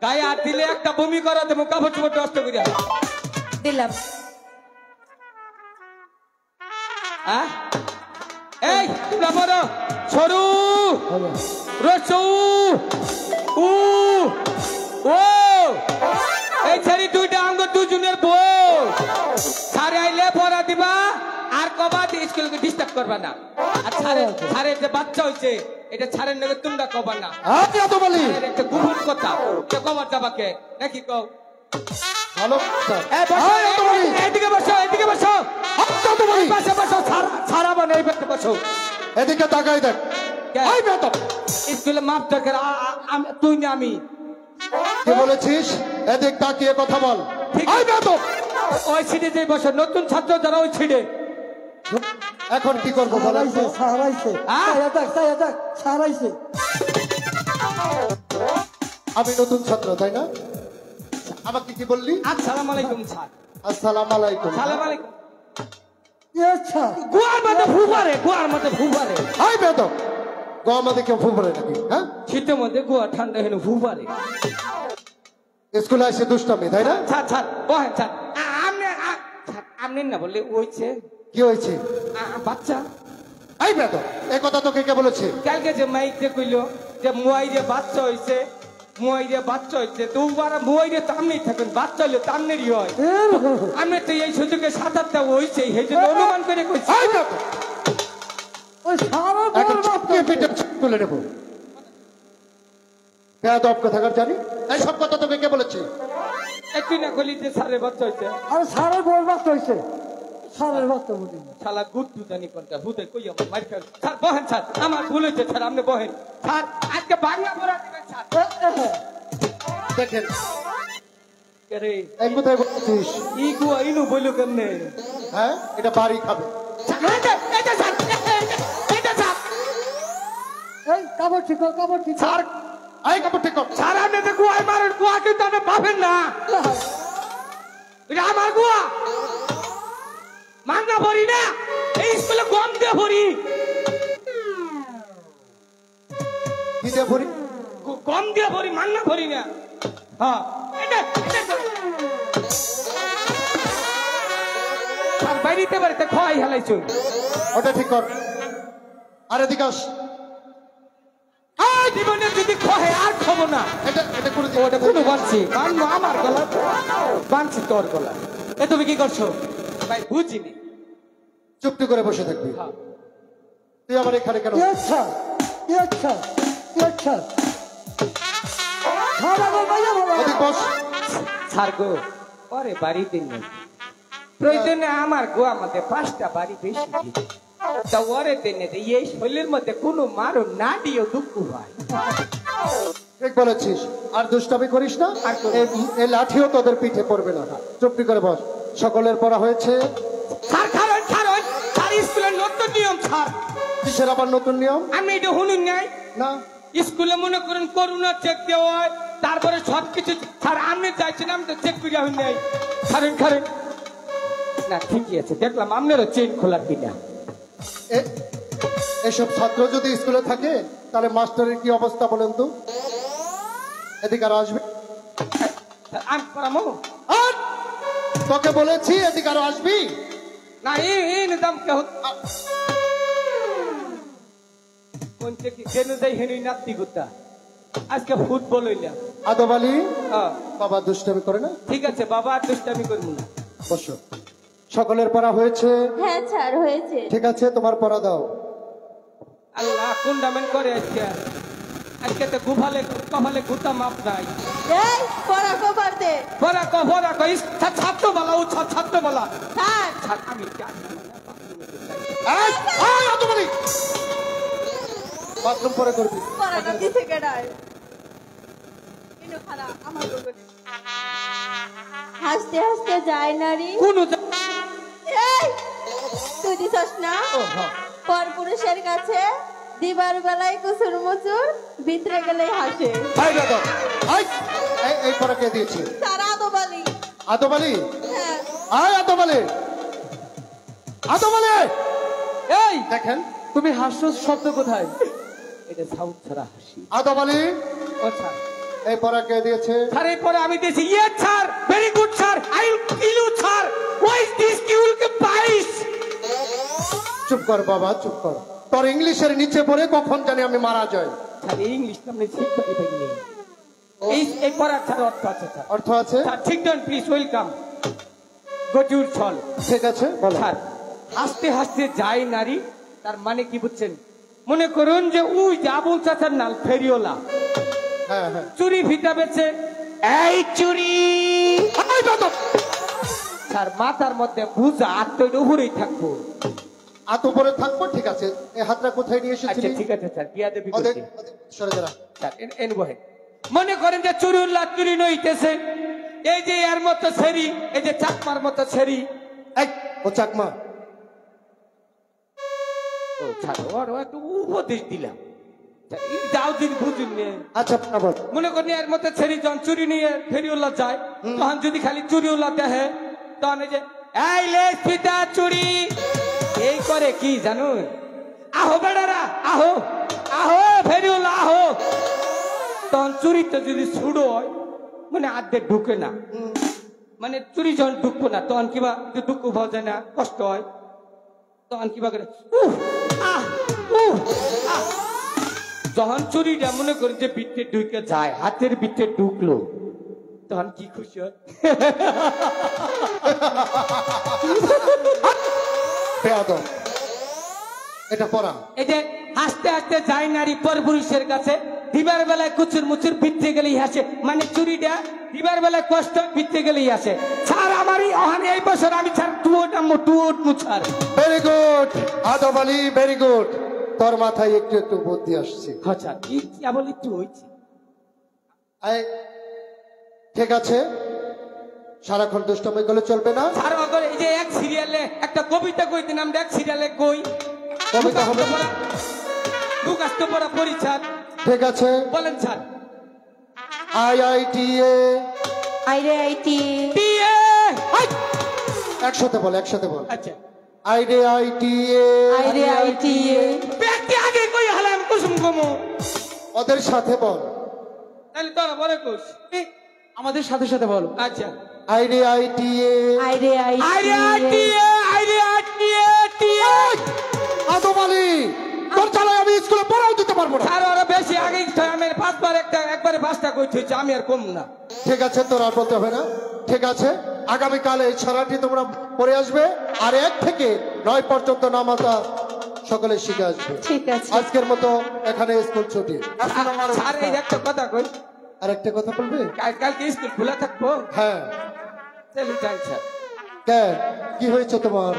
গায়ে হাত দিলে একটা বমি করা দেবো কাপড় চোপড় নষ্ট করে দিলাম হ্যাঁ এই তোমরা বড় সরু রসু উ ও এই ছেড়ি 2টা আঙ্গ 2জনের বউ সারে আইলে পড়া দিবা আর কবা স্কুলকে ডিস্টার্ব করবা না আর ছাড়ে যে বাচ্চা হইছে এটা ছাড়ের নেবে তোমরা কবা না আমি এত বলি একটা গোপন কথা কে কবার যাবাকে নাকি কও ভালো এদিকে বসো বসো ছাড়াবো না এই পাশে বসো এদিকে তাকাই দেখ ওই বেতো স্কুলে মাপ দরকার তুই না আমি কি বলেছিস এদিক তাকিয়ে কথা বল ঠিক ওই বেতো ওই সিটে যে বসো নতুন ছাত্র যারা ওই সিটে এখন কি করবো বলেন তো? আমি নতুন ছাত্র তাই না আমাকে কি বললি আসসালামু আলাইকুম স্যার আসসালাম আলাইকুম সালাম আলাইকুম গোয়ার মধ্যে ফুবারে ওই বেতো গোয়া মধ্যে কেউ ফুবরে নাকি হ্যাঁ শীতের মধ্যে গোয়া ঠান্ডা হেন ফুবারে স্কুলে এসে দুষ্টামি তাই না ছাড় বহেন ছাড় আপনি না বললে ওইছে কি হয়েছে বাচ্চা এই বেতো এই কথা তোকে কে বলেছে কালকে যে মাইক যে কইলো যে মুয়াই যে বাচ্চা হইছে মুয়াইরে বাচ্চা হচ্ছে দুবার মুয়াইরে তামনি থাকেন বাচ্চা হলে তামনেরই হয় আমি তো এই সুযোগে 7-8টা হইছে এই জন্য অনুমান করে কইছি ওই সারা এখন চাপকে পেটে তুলে নেবো বেয়াদব কথাকার জানি এই সব কথা তোকে কে বলেছে একটু না কলি যে সারে বাচ্চা হইছে আরে সারের বড় বাচ্চা হয়েছে সারের বাচ্চা বুঝি শালা গুড্ডু জানি কোনটা হুদে কই আমার মার খাল স্যার বহেন স্যার আমার ভুল হয়েছে স্যার আপনি বহেন স্যার আজকে বাংলা পড়া দিবেন স্যার দেখেন রে এই কোথায় বলছিস ই গুয়া ইনু বইলো কেমনে হ্যাঁ এটা বাড়ি খাবে এটা স্যার এটা স্যার এই কাপড় ঠিক কর কাপড় ঠিক কর স্যার এই কাপড় ঠিক কর স্যার আপনি তো গুয়ায় মারেন গুয়া কিন্তু আপনি পাবেন না এটা আমার গুয়া মাংনা ভরি না এই স্কুলে গম দিয়ে ভরি কি দিয়ে ভরি গম দিয়ে ভরি মাংনা ভরি না হ্যাঁ স্যার বাইরিতে বাড়িতে খাওয়াই হেলাইছুন ওটা ঠিক কর আর এদিকে আস জীবনে যদি খহে আর খাবো না এটা এটা করে দে ওটা কোনো বানছি বানবো আমার গলা বানছি তোর গলা এ তুমি কি করছো ভাই বুঝিনি চুপটি করে বসে থাকবি তুই আমার এখানে কেন কি আচ্ছা কি আচ্ছা কি আচ্ছা সারা বাইরে বলো ওদিক বস স্যার গো পরে বাড়ি দিন প্রয়োজনে আমার গো আমাদের 5টা বাড়ি বেশি দিন তা ওরে দিনে এই শরীরের মধ্যে কোনো মারো না দিও দুঃখ হয় ঠিক বলেছিস আর দুষ্টামি করিস না এই লাঠিও তোদের পিঠে পড়বে না চুপটি করে বস সকলের পড়া হয়েছে স্যার কারণ কারণ স্যার স্কুলের নতুন নিয়ম স্যার কিসের আবার নতুন নিয়ম আমি এটা শুনুন নাই না স্কুলে মনে করেন করোনা চেক দেওয়া হয় তারপরে সবকিছু স্যার আপনি চাইছেন আমি তো চেক করে হই নাই কারণ কারণ না ঠিকই আছে দেখলাম আপনারও চেন খোলা কিনা এসব ছাত্র যদি স্কুলে থাকে তাহলে মাস্টারের কি অবস্থা বলেন তো এদিকে আর আসবে আমি পড়ামো আর তোকে বলেছি এদিকে আরো আসবি না এই নিজাম কে কোনতে কি কেন যাই হেনি নাতি গুতা আজকে ফুটবল হইলাম আদব আলী হ্যাঁ বাবা দুষ্টামি করে না ঠিক আছে বাবা আর দুষ্টামি করবো না বসো সকলের পড়া হয়েছে হ্যাঁ স্যার হয়েছে ঠিক আছে তোমার পড়া দাও আল্লাহ কোন ডামেন করে আজকে আজকে তো গুফালে কপালে গুতা মাপ নাই এই পড়া কবার দে বড়া ছাত্র বলা ও ছাত্র বলা স্যার আমি জানি এই আদব আলী বাথরুম পরে করবি পড়াটা দিতে কেডায় ইনো খারা আমার লোক হাসতে হাসতে যায় নারী কোন এই তুই দিছস না পরপুরুষের কাছে দিবার বেলায় কুসুর মুচুর ভিতরে গেলেই হাসে এই দাদা এই পড়া কে দিয়েছে স্যার আদবালি আদব আলী হ্যাঁ আদব আলী আদব আলী এই দেখেন তুমি হাসছো শব্দ কোথায় এটা সাউন্ড ছাড়া হাসি আদব আলী ও স্যার এই পড়া কে দিয়েছে স্যার এরপরে আমি দিয়েছি ইয়ে sir very good sir I will kill you sir why is this কিউল কে পাইস চুপ কর বাবা চুপ কর তোর ইংলিশের নিচে পড়ে কখন জানি আমি মারা যাই স্যার ইংলিশ নামে ঠিক করে পাইনি এই পড়ার স্যার অর্থ আছে স্যার অর্থ আছে স্যার ঠিক ডান প্লিজ ওয়েলকাম গজুর ছল ঠিক আছে বলো স্যার হাসতে হাসতে যায় নারী তার মানে কি বুঝছেন মনে করুন যে ওই যে আবুল চাচার নাল ফেরিওলা হ্যাঁ হ্যাঁ চুরি ফিতা বেচে এই চুরি স্যার মাথার মধ্যে বুঝা আত্মীয় উপরেই থাকবো আত উপরে থাকবো ঠিক আছে এই হাতটা কোথায় নিয়ে আচ্ছা এসেছিলি ঠিক আছে স্যার বিয়া দেবী ওদের সরে যারা স্যার এন বহে মনে করেন যে চুরিউল্লাহ চুরি নইতেছে এই যে এর মতো ছেড়ি এই যে চাকমার মতো ছেড়ি এই ও চাকমা ও স্যার ওর একটু উপদেশ দিলাম যাও দিন বুঝুন আচ্ছা আবার মনে করেন এর মতো ছেড়ি যখন চুরি নিয়ে ফেরিউল্লাহ যায় তখন যদি খালি চুরিউল্লাহ দেখে তখন এই যে এই লেস ফিতা চুরি এই করে কি জানুন আহো বেড়ারা আহো আহো ফেরিউল্লাহ আহো তখন চুরিতে যদি ছুড়ো হয় মানে আর্ধেক ঢুকে না মানে চুরি যখন ঢুকবো না তখন কিবা দুঃখ পাওয়া যায় না কষ্ট হয় তখন কিবা করে যখন চুরিটা মনে করি যে বিটে ঢুকে যায়, হাতের বিটে ঢুকলো, তখন কি খুশি হয়? বেয়াদব। এটা পড়া এই যে হাসতে হাসতে যায় নারী পর পুরুষের কাছে, দিবার বেলায় কুচুর মুচুর বিটতে গেলেই হাসে, মানে চুরিটা দিবার বেলায় কষ্ট বিটতে গেলেই আসে। ছাড় আমারই ওখানে এই বছর আমি ছাড় টুয়োট মুছার। ভেরি গুড আদব আলী, ভেরি গুড। তোর মাথায় একটু একটু বুদ্ধি আসছে। আচ্ছা কি কেবল একটু হয়েছে। ঠিক আছে, সারাক্ষণ দুষ্টমি করলে চলবে না। ছাড় অগর এই যে এক সিরিয়ালে একটা কবিতা কইতে নাম এক সিরিয়ালে কই কবিতা হবে না। মুখস্থ পড়া পরিচ্ছাদ। ঠিক আছে বলেন স্যার। IITA আইটি টিএ একসাথে বল, একসাথে বল। আচ্ছা IITA ব্যক্তি আগে কই হলাম কুসুম কমো, ওদের সাথে বল। তাহলে তোরা বলে কুস আমাদের সাথে সাথে বলো। আচ্ছা IITA আদব আলী, তোর চালায় আমি স্কুলে পড়াও দিতে পারবো না। স্যার ওরা বেশি আগে আমি পাঁচবার একবারে পাঁচটা কইতে হচ্ছে, আমি আর কম না। ঠিক আছে, তোর আর বলতে হবে না। ঠিক আছে, আগামীকাল এই ছড়াটি তোমরা পড়ে আসবে, আর 1 থেকে 9 পর্যন্ত নামাতা সকলে শিখে আসবে। ঠিক আছে। আজকের মতো এখানে স্কুল ছুটি। স্যার এই একটা কথা কই, আর একটা কথা বলবে? কালকে স্কুল খোলা থাকবো? হ্যাঁ। চলো যাই স্যার। কেন, কি হয়েছে তোমার?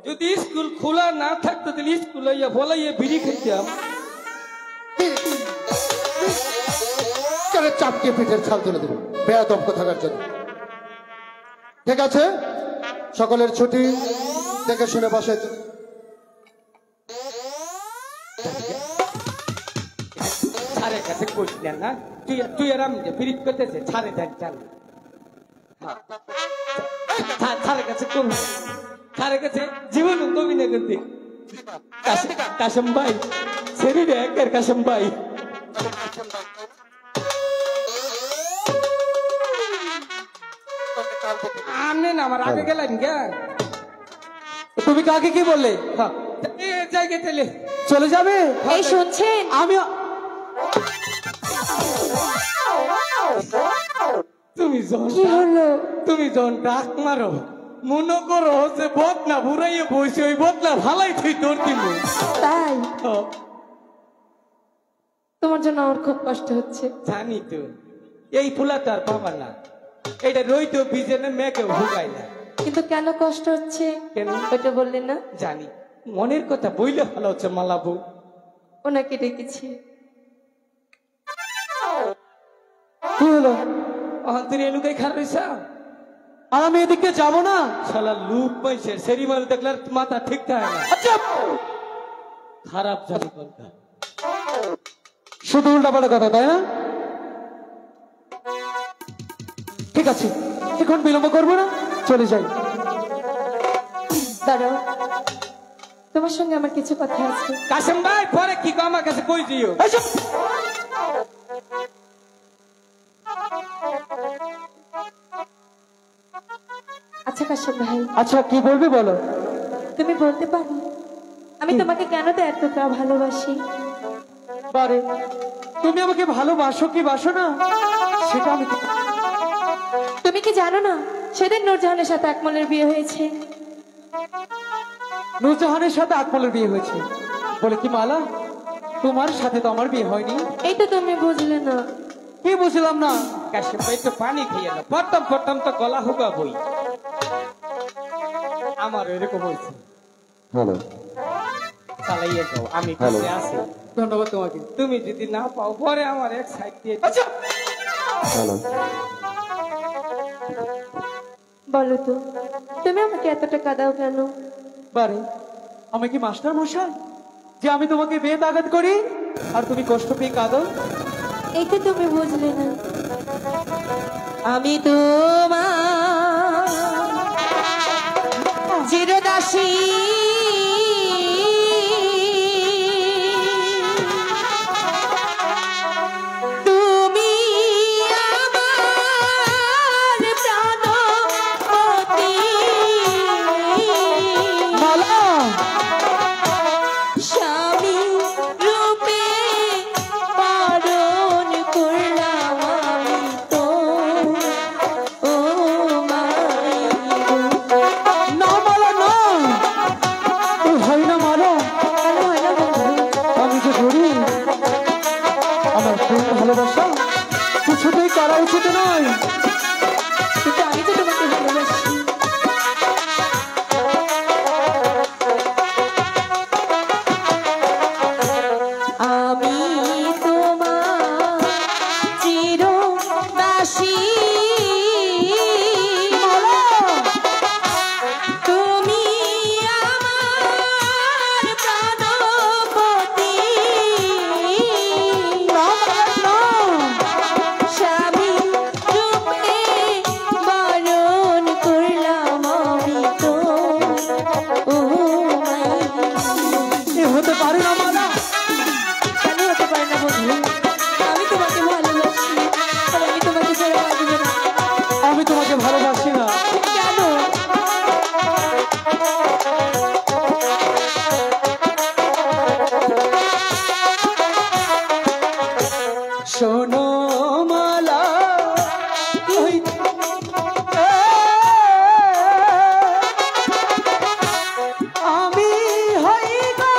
যদি স্কুল খোলা না থাকতো তাহলে স্কুল বলাইয়া বিড়ি খেতাম। চাপকে পিঠের ছাল তুলে দেবো বেয়াদব কোথাকার জন্য। ঠিক আছে, সকলের ছুটি, দেখে শুনে বসে। ছাড়ের কাছে কইছিলেন না, তুই আর আমি যে বিড়ি করতেছে ছাড়ে দেন চাল। ছাড়ের কাছে কমি, ছাড়ের কাছে জীবন কমি না করতে। কাসম ভাই সেরি রে একের কাসম ভাই। আমনে না আমার আগে গেলেন কে? তুমি কাকে কি বললে? হ্যাঁ জায়গায় তেলে চলে যাবে? এই শুনছেন, আমি তুমি কি হলো? তুমি যখন ডাক মারো মনে করো যে বদনা বুড়াইয়ে বসে, ওই বদনা ভালাই তুই তোর দিব। তাই তোমার জন্য আমার খুব কষ্ট হচ্ছে। জানি তো, এই ফুলা তার বাবা না, এটা রইতো বিজেনে মেয়েকেও ভুগাই না। কিন্তু কেন কষ্ট হচ্ছে কেন? ওটা বললেন না। জানি, মনের কথা বইলে ভালো হচ্ছে মালাবু। ওনাকে ডেকেছি। কি হলো? তুই এনুকাই খার রইছা? আর আমি এদিকে যাবো না? শালা লুক পয়সের সেরি মাল দেখলে আর মাথা ঠিক থাকে না। খারাপ জানি কোনটা। শুধু উল্টাপাল্টা কথা, তাই না? ঠিক আছে, এখন বিলম্ব করবো না, চলে যাই। দাঁড়াও, তোমার সঙ্গে আমার কিছু কথা আছে। কাসেম ভাই পরে কি কো আমার কাছে কই দিও। আচ্ছা কাশ্যপ ভাই, আচ্ছা কি বলবি বলো। তুমি বলতে পারো আমি তোমাকে কেন তো এতটা ভালোবাসি? পারে, তুমি আমাকে ভালোবাসো কি বাসো না সেটা আমি তুমি কি জানো না সেদিন নূরজাহানের সাথে আকমলের বিয়ে হয়েছে? নূরজাহানের সাথে আকমলের বিয়ে হয়েছে বলে কি মালা? তোমার সাথে তো আমার বিয়ে হয়নি। এই তো তুমি বুঝলে না। কি বুঝলাম না? কাসেম ভাই তো পানি খেয়ে না, প্রথম তো গলা হুগা বই। আমার এরকম হয়েছে। হ্যালো, চালাইয়ে যাও, আমি কাছে আছি। ধন্যবাদ তোমাকে। তুমি যদি না পাও পরে আমার এক সাইড দিয়ে। আচ্ছা হ্যালো। বলো তো তুমি আমাকে এতটা কাঁদাও কেন? বারে, আমি কি মাস্টার মশাই যে আমি তোমাকে বেত আঘাত করি আর তুমি কষ্ট পেয়ে কাঁদো? এই তো তুমি বুঝলে না। আমি তোমার চিরদাসী, তুমি আমার প্রাণপতি। মালা, স্বামী রূপে তোমাকে ভালোবাসি না। কেন? শোনো মালা, আমি হই গো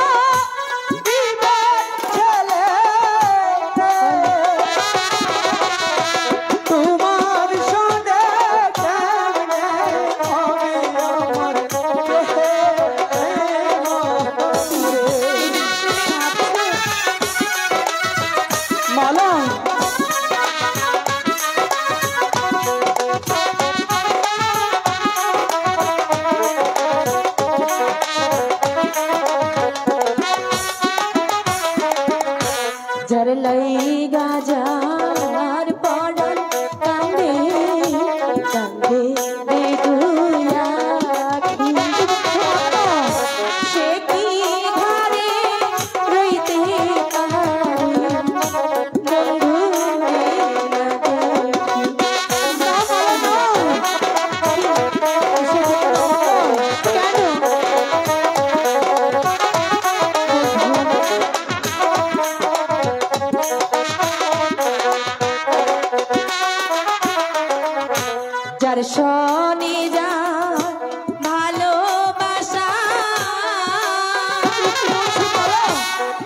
বিবাদ ছেলে, তোমার সঙ্গে কেমনে হবে আমার মালা। যার লাইগা যার পড়ন কান্দে কান্দে রে দুয়া আখি, সে কি ঘরে রইতে পারে বন্ধু রে না দেখি। কেন? যার শনি যার ভালোবাসা,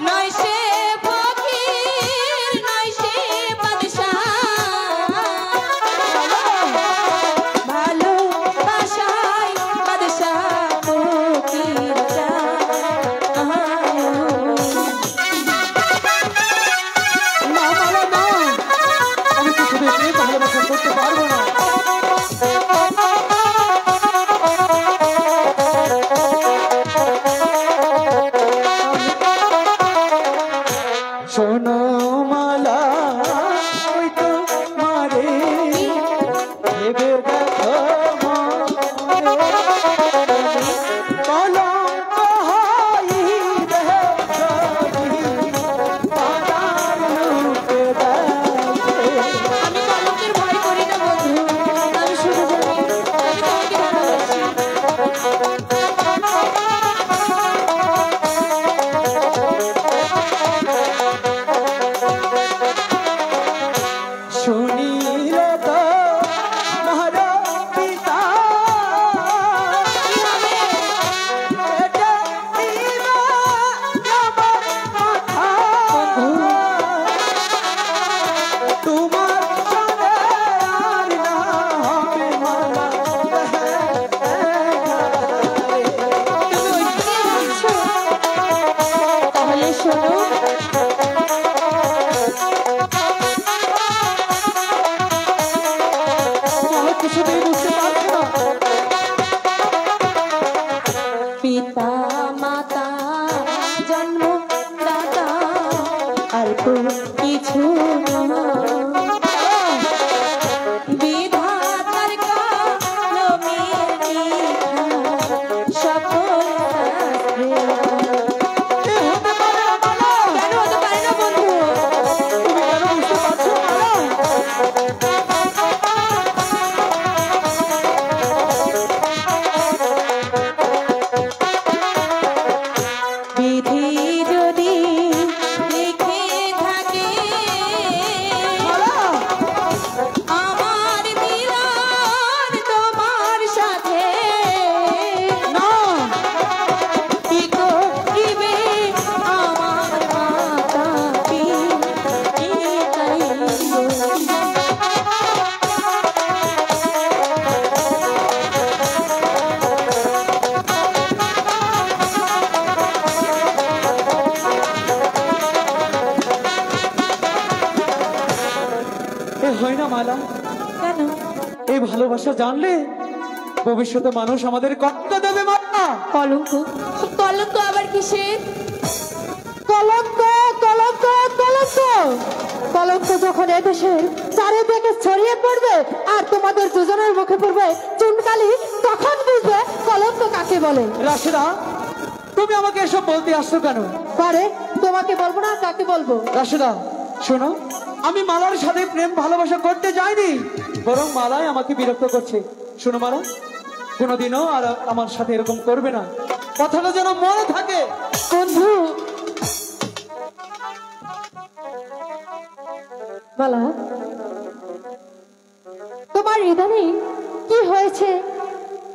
নয় সে ফকির নয় সে বাদশাহ, ভালোবাসায় বাদশাহ ফকির চায়। না মালা না, আমি কিছুতেই ভালোবাসা করতে পারবো না। শোনো মালা, ওই তো মারে ভেবে দেখো কলঙ্ক হইবে যদি পাতার রূপে দেখে। আমি কলঙ্কের ভয় করি না বন্ধু, আমি শুধু জানি আমি তোমাকে ভালোবাসি। শুনিল তো মহার পিতা, এটা দিবা আমার কথা। তোমার সঙ্গে আর না হবে মালা তাহলে শোনো, আমি কিছুতেই বুঝতে পারছি না। পিতা মাতা জন্মদাতা আর তো কিছু নয়। বিধাতার কলমের লেখা সকল শাস্ত্রে। কেন হতে পারে না বন্ধু? তুমি কেন বুঝতে পারছো মালা? বিধি যদি লিখে থাকে আমার মিলন তোমার সাথে, না, কি করিবে আমার মাতা পিতাই গো। এ হয় না মালা। কেন? এই ভালোবাসা জানলে ভবিষ্যতে মানুষ আমাদের কষ্ট দেবে মালা। কলঙ্ক? কলঙ্ক আবার কিসের? কলঙ্ক কলঙ্ক কলঙ্ক কলঙ্ক যখন এদেশের চারিদিকে ছড়িয়ে পড়বে আর তোমাদের দুজনের মুখে পড়বে চুনকালি, তখন বুঝবে কলঙ্ক কাকে বলে। রাশেদা, তুমি আমাকে এসব বলতে আসছো কেন? পরে তোমাকে বলবো না, কাকে বলবো? রাশেদা শোনো, আমি মালার সাথে প্রেম ভালোবাসা করতে যাইনি, বরং মালাই আমাকে বিরক্ত করছে। শোনো মালা, কোনোদিনও আর আমার সাথে এরকম করবে না, কথাটা যেন মনে থাকে। বন্ধু মালা, তোমার ইদানিং কি হয়েছে?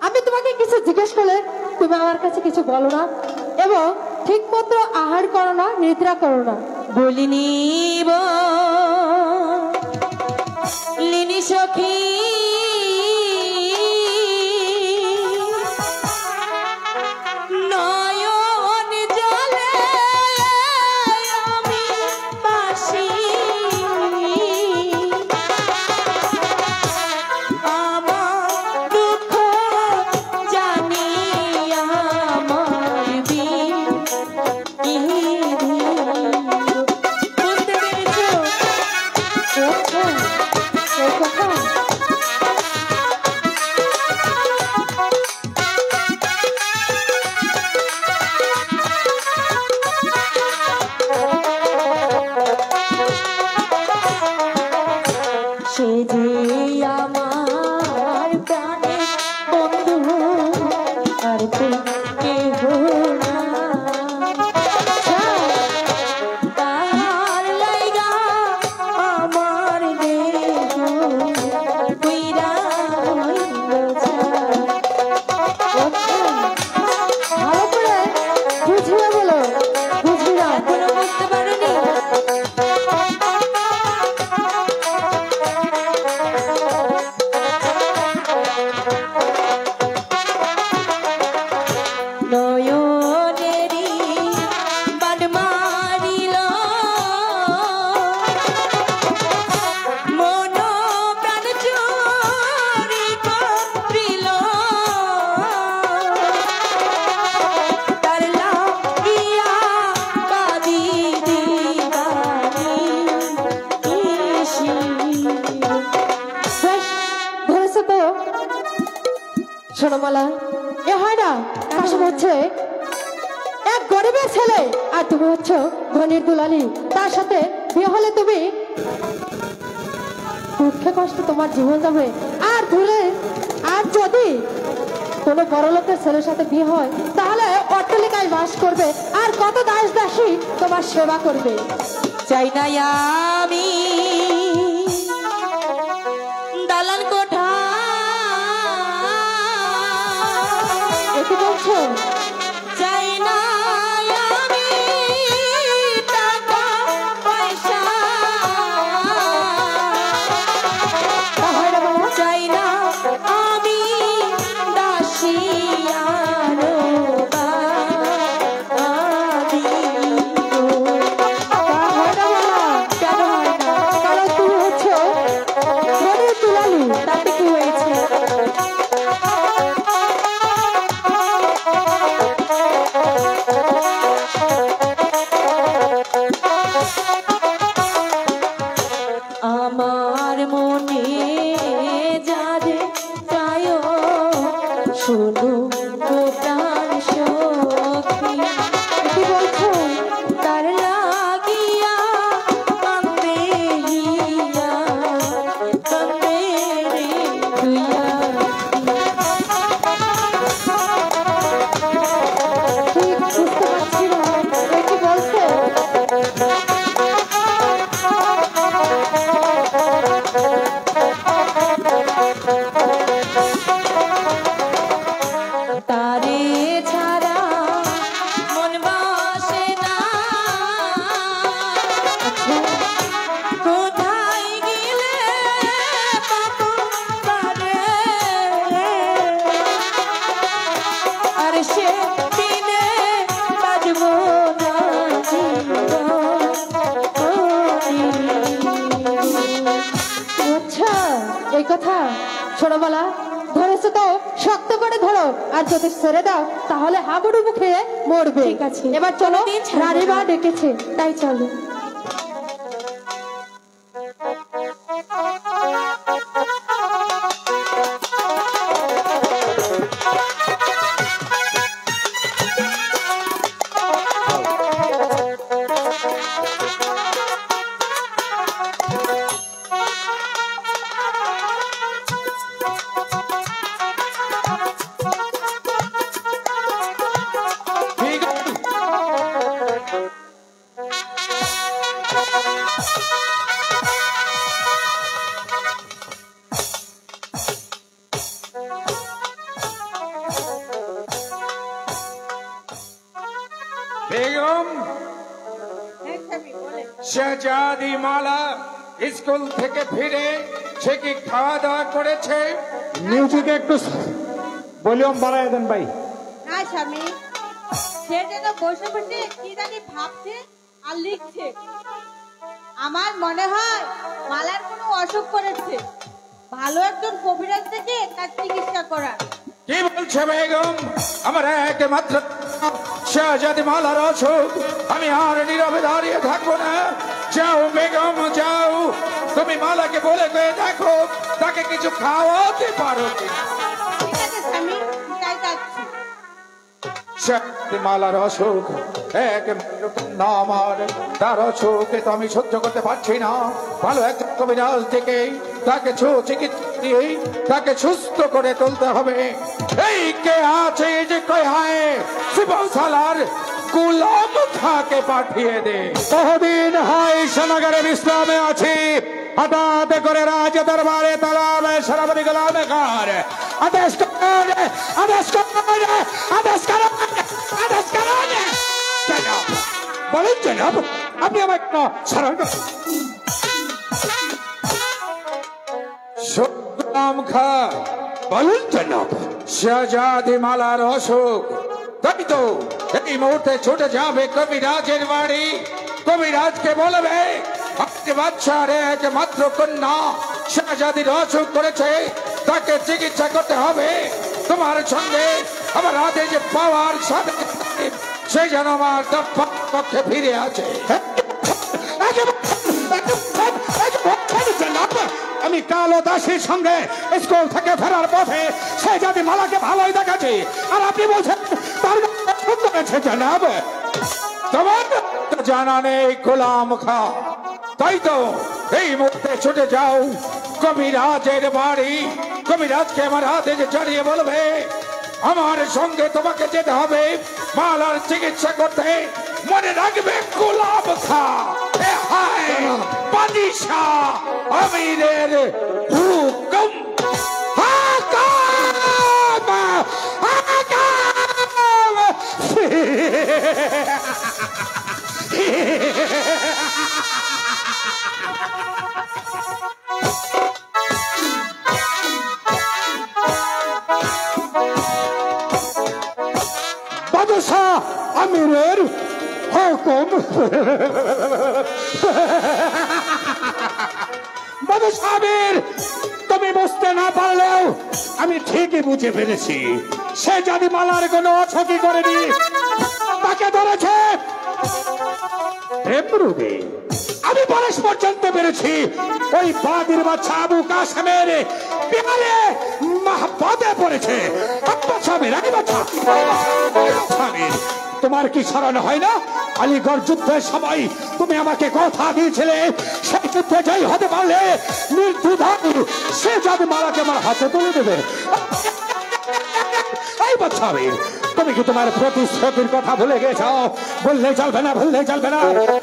আমি তোমাকে কিছু জিজ্ঞেস করলে তুমি আমার কাছে কিছু বলো না, এবং ঠিক মতো আহার করো না, নিদ্রা করো না। বলিনি লিনি সখী, নয়ন জলে আমি বাসি, আমার দুঃখ জানি আমার বুঝতে পেরেছো? এই কথা সে যে আমার প্রাণের বন্ধু, আর কেহ না। তার লাইগা আমার দেহ কইরা হইল ছাই। ভালো করে বুঝিয়ে বলো, বুঝবি না এখনো বুঝতে পারোনি? নয়নেরি বান মারিল, মন প্রাণ চুরি করিল, তার লাগিয়া কাঁদি দিবানি ইসি। বেশ ধরেছে তো। শোনো মালা, এ হয় না, কাশিম হচ্ছে এক গরিবের ছেলে আর তুমি হচ্ছে ধনির দুলালি। তার সাথে বিয়ে হলে তুমি দুঃখে কষ্ট তোমার জীবন যাবে। আর দূরে আর যদি কোনো বড় লোকের ছেলের সাথে বিয়ে হয়, তাহলে অট্টালিকায় বাস করবে আর কত দাস দাসী তোমার সেবা করবে। চাই না আমি দালান কোঠা। কি বলছো? চাই না আমি টাকা পয়সা, চাই না আমি দাসী আর বাদী। কেন হয় না? কারণ তুমি হচ্ছে ধনির দুলালি, তাতে কি হয়েছে? আমার মনে যারে চায় শুধু প্রাণ সখী। কি বলছো? তার লাগিয়া কান্দে হিয়া, কান্দে রে তুইয়া। ঠিক বুঝতে পারছি না, কি বলছো? তারে ছাড়া মন বাসে না, কোথায় গেলে পারে, আর সে দিনে বাজব না আচ্ছা এই কথা। ছোটবেলা ধরেছো তো শক্ত করে ধরো, আর যদি ছেড়ে দাও তাহলে হাবুডুবু খেয়ে মরবে। ঠিক আছে, এবার চলো, রানীমা ডেকেছে তাই চলো। বেগম শাহজাদি মালা স্কুল থেকে ফিরে সে কি খাওয়া দাওয়া করেছে? মিউজিক একটু ভলিউম বাড়ায় দেন ভাই। না স্বামী, সেটা তো বসে বসে কি জানি ভাবছে আর লিখছে। আমার মনে হয় মালার কোনো অসুখ করেছে, ভালো একজন কবিরাজ থেকে তার চিকিৎসা করা। কি বলছে বেগম? আমার একমাত্র শাহজাদি মালার অসুখ, আমি আর নীরবে দাঁড়িয়ে থাকবো না। যাও বেগম যাও, তুমি মালাকে বলে দেখো তাকে কিছু খাওয়াতে পারো কিনা। ঠিক আছে স্বামী, তাই যাচ্ছি। শাহজাদি মালার অসুখ এক আমার, তার অসুখে তো আমি সহ্য করতে পারছি না। ভালো একটা কবিরাজ থেকে তাকে চিকিৎসা দিয়ে তাকে সুস্থ করে তুলতে হবে। এই কে আছে যে কয় শিবসালার গোলাম খাকে পাঠিয়ে দে। বহুদিন হয় সোনাগারে বিশ্রামে আছি, হঠাৎ করে রাজ দরবারে তালাব সরাবরি গোলাম খার আদেশ কর, আদেশ কর, আদেশ কর, আদেশ কর। জনাব বলেন জনাব, আপনি আমার স্মরণ গোলাম খা বলুন জনাব। শাহজাদি মালার অসুখ, তাই তো এই মুহূর্তে ছুটে যাবে কবিরাজের বাড়ি। কবিরাজকে বলবে আপনি বাচ্চার একমাত্র কন্যা শাহজাদির অসুখ করেছে, তাকে চিকিৎসা করতে হবে। তোমার সঙ্গে আমার হাতে যে পাওয়ার সাথে সে যেন আমার পক্ষে ফিরে আছে। আমি কালো দাসীর সঙ্গে স্কুল থেকে ফেরার পথে সে যদি মালাকে ভালোই দেখাচ্ছি, আর আপনি বলছেন তার করেছে জনাব। তোমার জানা নেই গোলাম খা, তাই তো এই মুহূর্তে ছুটে যাও কবিরাজের বাড়ি। কবিরাজকে আমার হাতে যে চড়িয়ে বলবে আমার সঙ্গে তোমাকে যেতে হবে মালার চিকিৎসা করতে। মনে রাখবে গোলাম খা বাদশাহ আমিরের হুকুম। বাদশাহ আমিরের হুকুম। বাদশাহ আমির, তুমি বুঝতে না পারলেও আমি ঠিকই বুঝে ফেলেছি। সে যদি মালার কোনো অসুখী করেনি, তাকে ধরেছে প্রেম রোগে। আমি বয়স পর্যন্ত পেরেছি ওই বাদির বাচ্চা আবু কাসেমের পেয়ারে মাহবতে পড়েছে। তোমার কি স্মরণ হয় না আলীগড় যুদ্ধের সময় তুমি আমাকে কথা দিয়েছিলে সেই যুদ্ধে জয়ী হতে পারলে নির্দ্বিধায় সে যদি মালাকে আমার হাতে তুলে দেবে। এই বাচ্চা তুমি কি তোমার প্রতিশ্রুতির কথা ভুলে গেছ? বললে চলবে না, বললে চলবে না,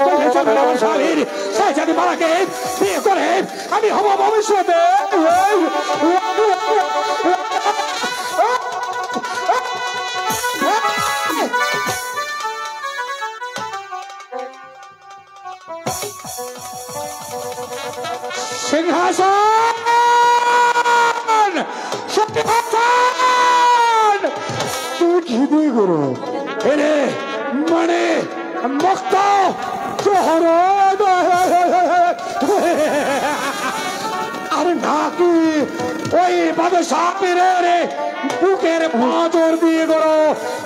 বললে চলবে না। স্বামীর সে যদি মালাকে বিয়ে করে আমি হব ভবিষ্যতে সিংহাসন সিংহাসন তুই কি দুই গুরু এরে মানে মক্ত শহর আরে নাকি ওই বাদশাহের বুকের পাঁচর দিয়ে করো।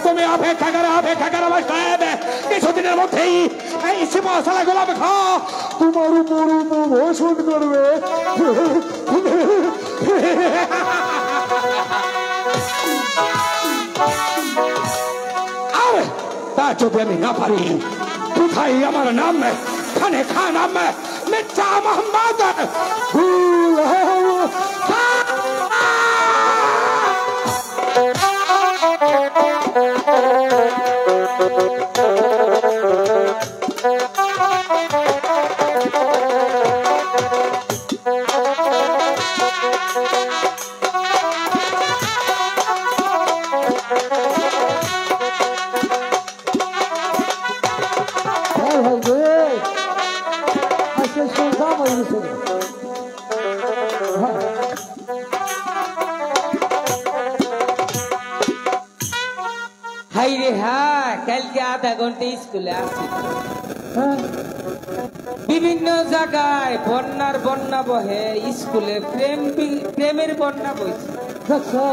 তুমি অপেক্ষা করো, অপেক্ষা করো সাহেব, কিছুদিনের মধ্যেই এই সিংহাসনে গোলাম খা তোমার উপর উপভোষণ করবে। আর তা যদি আমি না পারি, কোথায় আমার নাম খানে খা নাম মির্জা মোহাম্মদ হাই রে হ্যাঁ, কালকে আধা ঘন্টা স্কুলে আসি। হ্যাঁ বিভিন্ন জায়গায় বন্যার বন্যা বহে, স্কুলে প্রেমের বন্যা বইছে। দেখছো?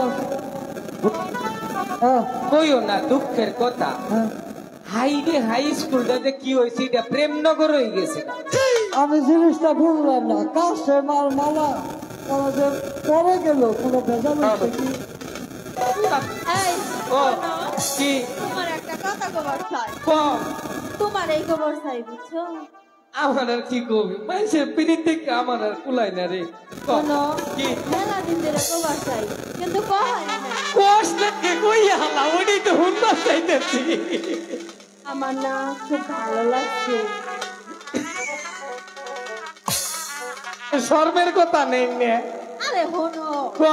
হ্যাঁ, কইও না দুঃখের কথা। হ্যাঁ। হাই রে হাই স্কুলটাতে কি হয়েছে, এটা প্রেমনগর হয়ে গেছে। আমি জিনিসটা বুঝলাম না, কাছে মালা আমাদের পরে গেল কোনো ভেজাল হচ্ছে কি? এই, ও শোনো, কি তোমার একটা কথা খবর চাই। কম তোমার এই খবর চাই, বুঝছো? আমার আর কি কবি মানুষের পিড়ির থেকে আমার আর কুলাই না রে। কম। শোনো, কি মেলা দিন ধরে খবর চাই, কিন্তু কয় না। কোষ লাগে কইয়া হালা ওডি তো হুন্ডা চাইতেছি। আমার না খুব ভালো লাগছে। শর্মের কথা নেই নে। আরে হনো, ক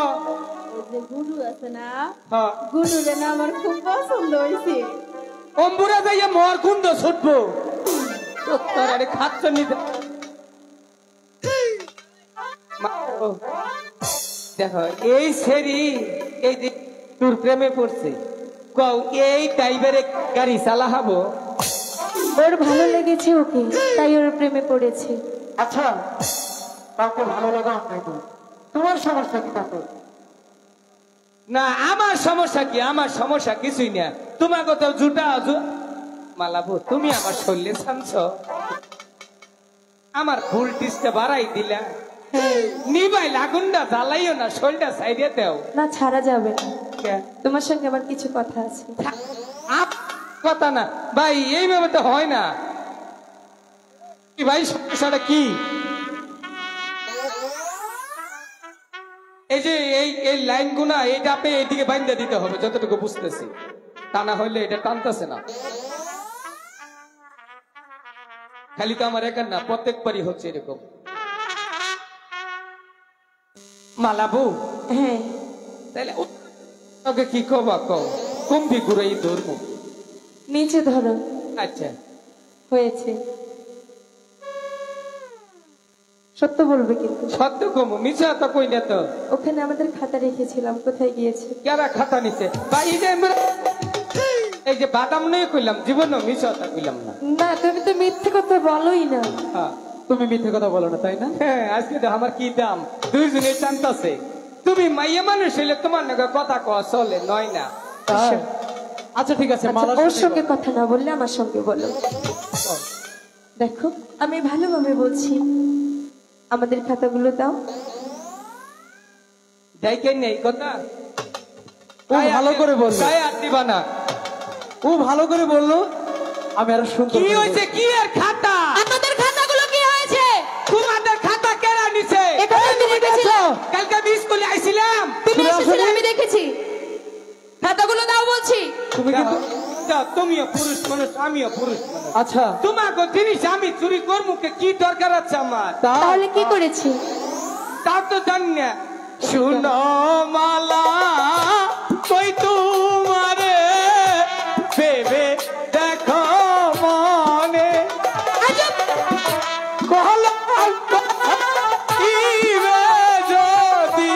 ওই যে গুরু আছে না, হ্যাঁ গুরুরে না আমার খুব পছন্দ হয়েছে। অম্বুরা যাইয়া মর কুণ্ড ছুটবো তোর আরে খাচ্ছ নিতে। দেখো এই সেরি এই যে তোর প্রেমে পড়ছে, কও এই টাইপের গাড়ি চালাহাবো। ওর ভালো লেগেছে ওকে, তাই ওর প্রেমে পড়েছে। আচ্ছা, তাকে ভালো লাগা আপনাকে, তোমার সমস্যা কি তাতে? না আমার সমস্যা কি, আমার সমস্যা কিছুই না। তোমার কথা জুটা মালাবো, তুমি আমার শরীরে ছানছ, আমার ফুল টিসটা বাড়াই দিলা। নিবাই লাগুনটা জ্বালাইও না, শরীরটা সাইডে দেও। না ছাড়া যাবে না, কে? তোমার সঙ্গে আমার কিছু কথা আছে। কথা না ভাই, এইভাবে তো হয় না। কি ভাই সমস্যাটা কি? এই যে এই লাইন গুনা এইটা আপনি এইদিকে বাইন্দা দিতে হবে, যতটুকু বুঝতেছি। তা না হইলে এটা টানতেছে না। খালি তো আমার একার না, প্রত্যেকবারই হচ্ছে এরকম। মালাবু হ্যাঁ, তাইলে ওকে কি কবা কও, কুম্ভি ঘুরাই ধরবো। নিচে ধরো। আচ্ছা হয়েছে, সত্য বলবে কিন্তু। সত্য কম মিছা তো কই না তো। ওখানে আমাদের খাতা রেখেছিলাম, কোথায় গিয়েছে? কারা খাতা নিছে বা এই যে বাদাম নিয়ে কইলাম, জীবনও মিছা তা কইলাম না। না, তুমি তো মিথ্যে কথা বলোই না। হ্যাঁ তুমি মিথ্যে কথা বলো না, তাই না? হ্যাঁ, আজকে তো আমার কি দাম, দুইজনে টানতাছে। তুমি মাইয়া মানুষ হইলে তোমার নাকি কথা কওয়া চলে, নয় না? তাই? আচ্ছা ঠিক আছে, আচ্ছা, মালার ওর সাথে সঙ্গে কথা না বললে আমার সঙ্গে বলো। দেখো, আমি ভালোভাবে বলছি, আমাদের খাতাগুলো দাও। যাইকে নেই কথা, ও ভালো করে বললো, গায়ে হাত দিবা না। ও ভালো করে বললো, আমি আরো সুন্দর কি করে হয়েছে, বলছি। কি এর খাতা? আমাদের খাতাগুলো কি হয়েছে? তোমাদের খাতা কেরা নিছে? এখানে আমি রেখেছিলাম। কালকে আমি স্কুলে আইছিলাম। তুমি এসেছিলে, আমি দেখেছি। খাতাগুলো দাও বলছি। তুমি কিন্তু যাও, তুমিও পুরুষ মানুষ, আমিও পুরুষ মানুষ। আচ্ছা, তোমাকে জিনিস আমি চুরি করবো, কি দরকার আছে আমার? তাহলে কি করেছি? তা তো জানি না। শুনো মালা, কই তোমারে ভেবে দেখো মনে, যদি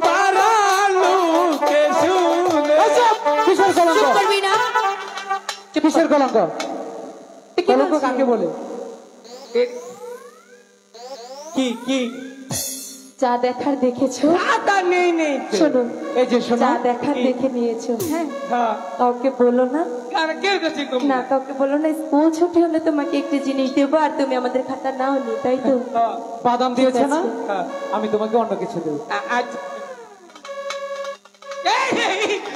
পারালুকে শুনে। কিসের কলঙ্ক? চুপ করবি না? কিসের কলঙ্ক? কি কলঙ্ক বলছি? কাকে বলে? কি কি যা দেখার দেখেছো, খাতা নেই নেই তো। শোনো, এই যে শোনো, যা দেখার দেখে নিয়েছো। হ্যাঁ, হ্যাঁ, কাউকে বলো না। আর কেউ কাছে কম না, কাউকে বলো না। স্কুল ছুটি হলে তোমাকে একটা জিনিস দেবো, আর তুমি আমাদের খাতা নাও নি, তাই তো? বাদাম দিয়েছে না? হ্যাঁ। আমি তোমাকে অন্য কিছু দেবো। আচ্ছা।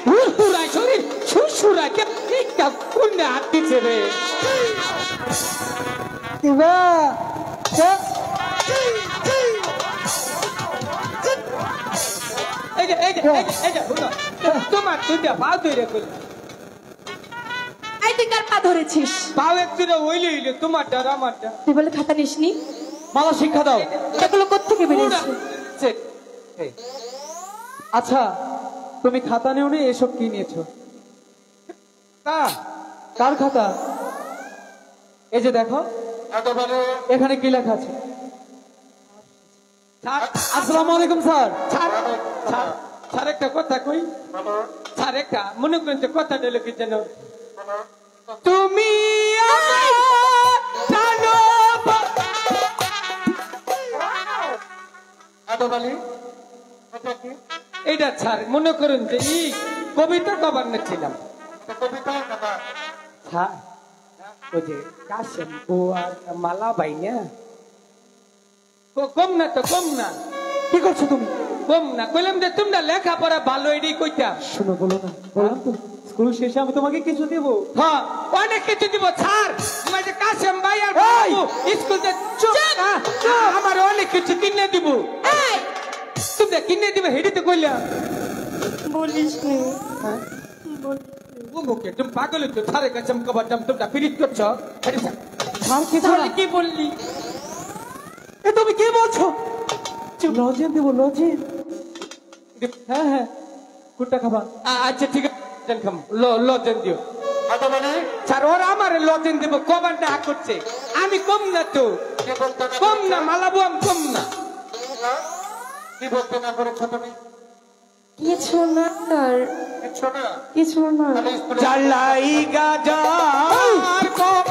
হুরহুরা শরীর শুশুরা কে একটা কোনে হাত দিছে রে। দিবা এই যে হুনা, তোমার দুইটা পা ধরে কইল, এই তুই কার পা ধরেছিস? পাও একদিন হইলে হইলে তোমারটা আর আমারটা। তুই বলে খাতা নিসনি? মালা শিক্ষা দাও। এগুলো কোত্থেকে বেরিয়েছে? এই, আচ্ছা, তুমি খাতা নেও নি, এসব কি নিয়েছো? তা কার খাতা? এই যে দেখো, এখানে কি লেখা আছে? ছাড়, আসসালামু আলাইকুম স্যার। ছাড়, ছাড়। স্যার একটা কথা কই, স্যার একটা মনে করেন যে কথা দিল কি যেন, তুমি এইটা স্যার মনে করেন যে এই কবিতা কবার ছিলাম স্যার, ওই যে কাশেম ও আর মালা ভাই না, কম না তো কম না, কি করছো তুমি? কম না কইলাম যে তোমরা লেখাপড়া ভালো এটাই কইতা। শোনো, বলো না, বললাম তো স্কুল শেষে আমি তোমাকে কিছু দেবো। হ্যাঁ অনেক কিছু দিব স্যার, আমার যে কাশেম ভাই আর স্কুল আমার অনেক কিছু কিনে দিব, তোমরা কিনে দিবে হেঁটে তো কইলাম। বলিস নি। মুখে তুমি পাগল হচ্ছ, স্যারের কাছে আমি কবার দাম তোমরা ফিরিত করছো। স্যার কিছু না। কি বললি? এ তুমি কি বলছো? লজেন দেবো, লজেন। হ্যাঁ হ্যাঁ, কোনটা খাবা? আচ্ছা ঠিক আছে, লজেন দিও। স্যার ওরা আমার লজেন দেবো কবার না করছে, আমি কম না তো, কম না মালাবো, আমি কম না। কি বলতে না করেছো তুমি? কিছু না স্যার, কিছু না। জ্বালাই গাজার কপ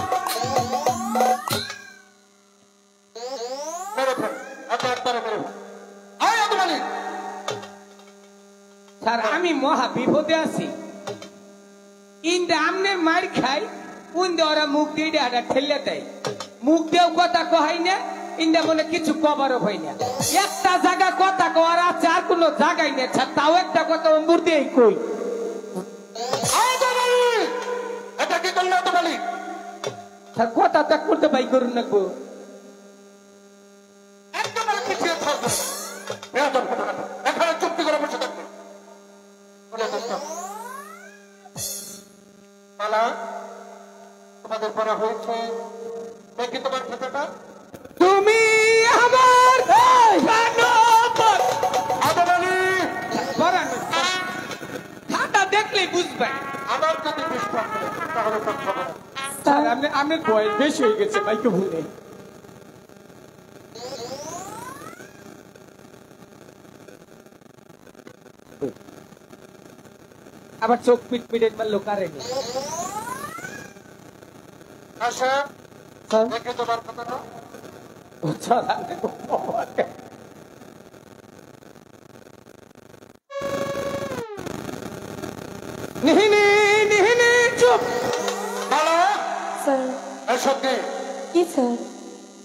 স্যার আমি মহা বিপদে আছি, ইন্দে আমনে মার খাই, উন্দে ওরা মুখ দিয়ে ডাটা ঠেলে দেয়, মুখ দিয়েও কথা কহাই না, ইন্দে বলে কিছু কবারও হয় না, একটা জায়গা কথা কওয়ার আছে আর কোন জায়গায় নেই, তাও একটা কথা মুখ দিয়ে কই। এটা কি করলে তো বলি? স্যার কথা ত্যাগ করতে পাই করুন না গো। একেবারে পিছিয়ে থাকবে, এখানে চুক্তি করে বসে থাকবে। মালা, তোমাদের পড়া হয়েছে, দেখি তোমার খাতাটা। তুমি আমার খাতা দেখলেই বুঝবে। আমার যদি বিশ্বাস করে তাহলে তো খবর আছে। স্যার আপনার বয়স বেশি হয়ে গেছে ভাইকে ভুলে, আবার চোখ পিট পিটে মারলো কারেনি। আশা, দেখি তোমার খাতাটা। চুপ। মালা, স্যার। এসব কি? কি স্যার?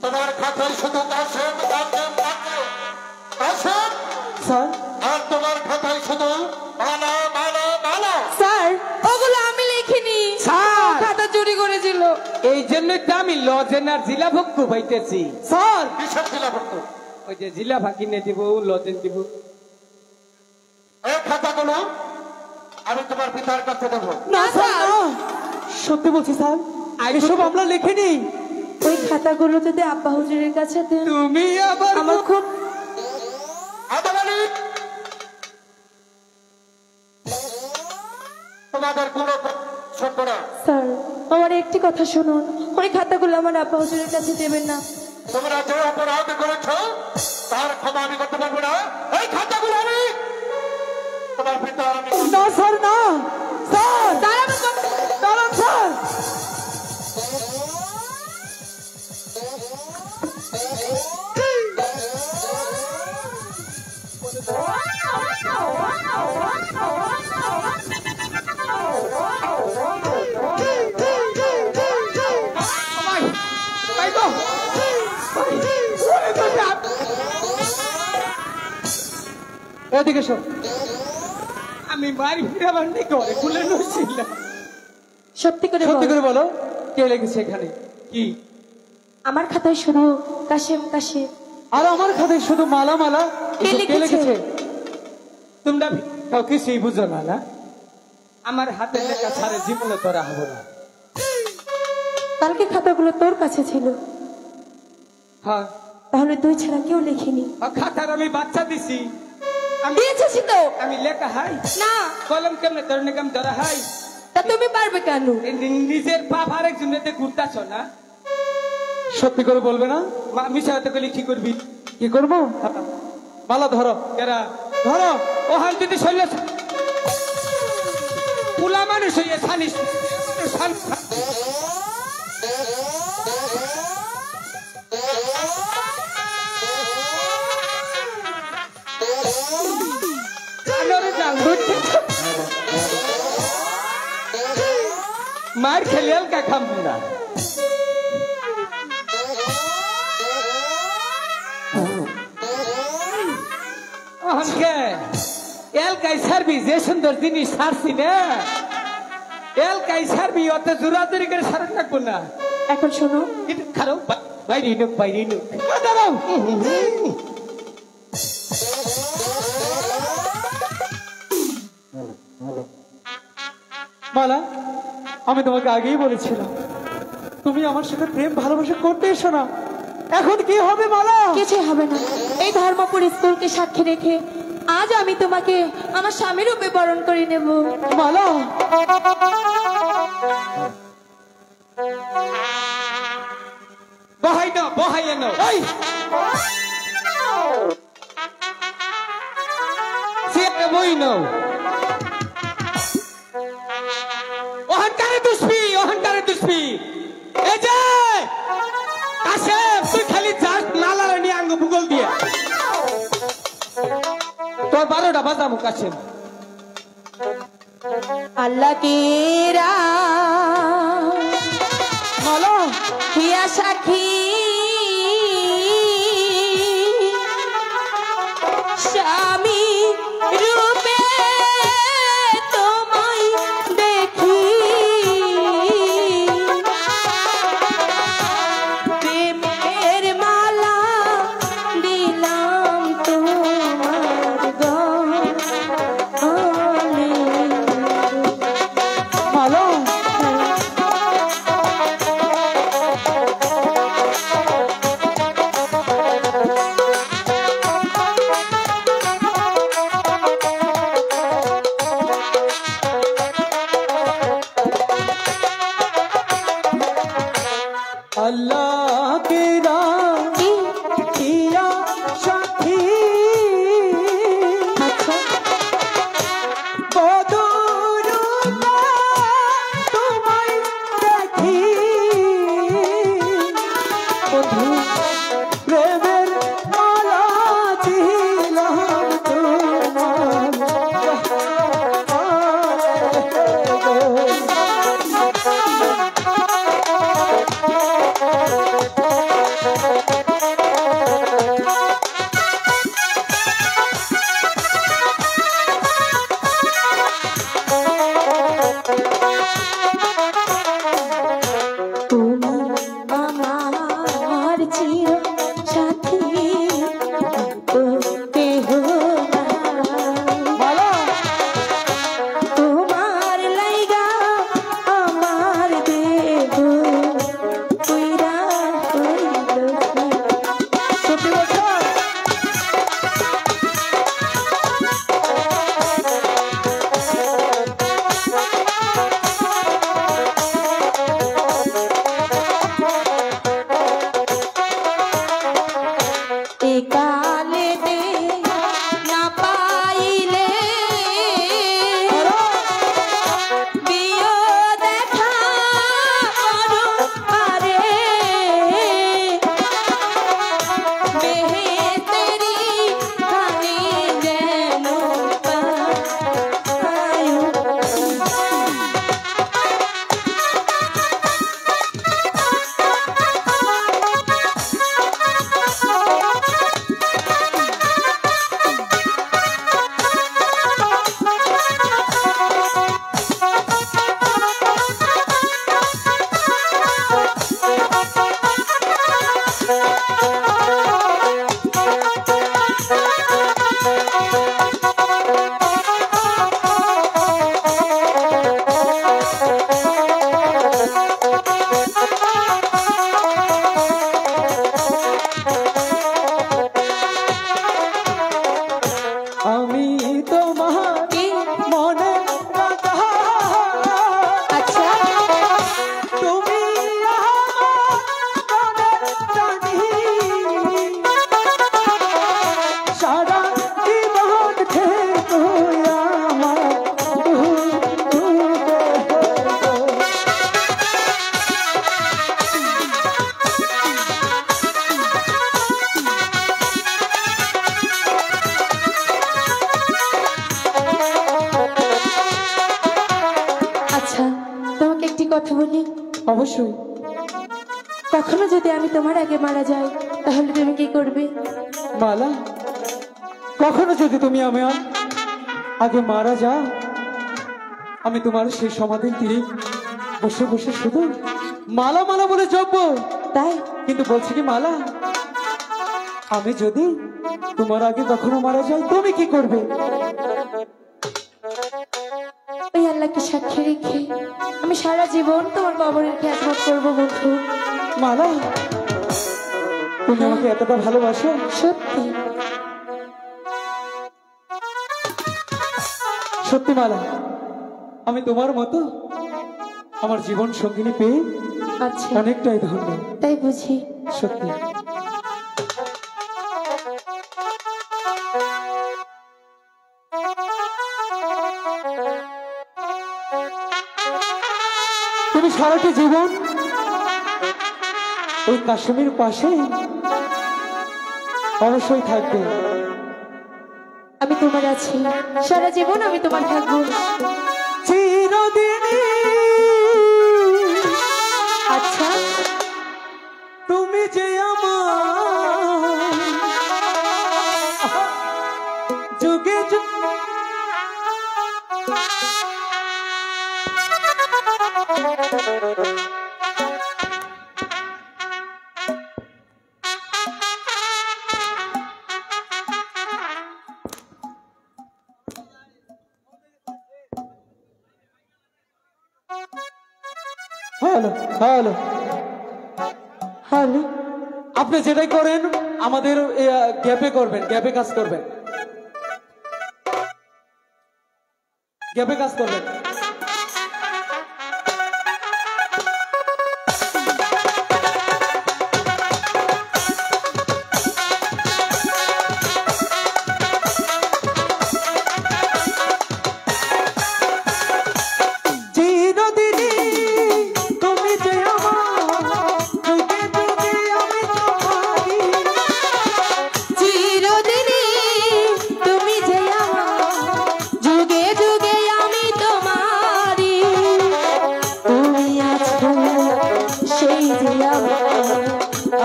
তোমার খাতায় শুধু কাশেম, কাশেম, কাশেম, কাশেম। স্যার, আর তোমার খাতায় শুধু মালা, মালা, মালা। স্যার ওগুলো আমি লিখিনি, স্যার খাতা চুরি করেছিল। এই জন্যই তো আমি লজেন আর জিলা ভক্ত পাইতেছি। স্যার কিসের জেলাভুক্ত? ওই যে জিলাভা কিনে দিব, লজেন দিব। এই খাতাগুলো আমি তোমার পিতার কাছে দেবো। না স্যার, না, সত্যি বলছি স্যার, এসব আমরা লিখিনি। ওই খাতাগুলো যদি আব্বা হুজুরের কাছে দেন, তুমি আবার আমার খুব তোমাদের কোনো শুনবো না। স্যার আমার একটি কথা শুনুন, ওই খাতাগুলো আমার আব্বা হুজুরের কাছে দেবেন না। তোমরা যে অপরাধ করেছ তার ক্ষমা আমি করতে পারবো না। এই খাতাগুলো আমি তোমার পিতা আমি না স্যার, না স্যার, দাঁড়ান স্যার। এদিকে এসো। আমি বাড়ি ফিরে বান্দি করে খুলে নছিলাম। সত্যি করে সত্যি বল। করে বলো, কে লেগেছে এখানে? কি? আমার খাতায় শুধু কাশেম কাশেম, আর আমার খাতায় শুধু মালা মালা। কে এসব কে লিখেছে? লিখেছে? তোমরা কাউ কিছুই বুঝো না না? আমার হাতে লেখা সারে জীবনে তোরা হবো না। কালকে খাতাগুলো তোর কাছে ছিল, হ্যাঁ তাহলে তুই ছাড়া কেউ লেখিনি। খাতার আমি বাচ্চা দিছি, আমি দিয়েছিস তো? আমি লেখা হাই না, কলম কেমনে ধরে কেমন ধরা হাই? তা তুমি পারবে কেন? নিজের বাপ আরেকজনকে ঘুরতাছ না? সত্যি করে বলবে না? মিশা হতে গেলে কি করবি? কি করবো? মালা ধরো। এরা ধরো ও হাল যদি শৈলে পুলা মানুষ হইয়া ছানিস মার খেলিয়াল কা খাম না অহনকে এল কাই সার্বি যে সুন্দর জিনিস সারছি না এল কাই সার্বি অত জোরাজুরি করে সারা থাকবো না। এখন শোনো, খারাপ বাইরে নুক দাঁড়াও। মালা, আমি তোমাকে আগেই বলেছিলাম তুমি আমার সাথে প্রেম ভালোবাসা করতে এসো না। এখন কি হবে মালা? কিছু হবে না। এই ধর্মপুর স্কুলকে সাক্ষী রেখে আজ আমি তোমাকে আমার স্বামীর রূপে বরণ করে নেব। মালা, বহাই না বহাই না বই নাও অহংকারে দুষ্পি এই যে আসে তুই খালি যাস নালার নিয়ে আঙ্গ ভূগোল দিয়ে তোর 12টা বাজামু কাছে আল্লাহ কি মালা, হিয়া সাক্ষী স্বামী রূপে তোমায় দেখি প্রেমের মালা দিলাম তোমার গলে। মালা, কথা বলি? অবশ্যই। কখনো যদি আমি তোমার আগে মারা যাই তাহলে তুমি কি করবে? মালা, কখনো যদি তুমি আমার আগে মারা যাও, আমি তোমার সেই সমাধির তীরে বসে বসে শুধু মালা মালা বলে জপবো। তাই? কিন্তু বলছি কি মালা, আমি যদি তোমার আগে কখনো মারা যাই তুমি কি করবে? ওই আল্লাহকে সাক্ষী রেখে আমি সারা জীবন তোমার কবরের খেদমত করবো বন্ধু। মালা, তুমি আমাকে এতটা ভালোবাসো? সত্যি সত্যি মালা, আমি তোমার মতো আমার জীবন সঙ্গিনী পেয়ে আচ্ছা, অনেকটাই ধন্য। তাই বুঝি? সত্যি। তুমি সারাটি জীবন ওই কাশ্মীর পাশে অবশ্যই থাকবে। আমি তোমার আছি, সারা জীবন আমি তোমার থাকবো। চিরদিনই। আচ্ছা, তুমি যে আমার যুগে হ্যালো হ্যালো হ্যালো, আপনি যেটাই করেন আমাদের গ্যাপে করবেন, গ্যাপে কাজ করবেন, গ্যাপে কাজ করবেন।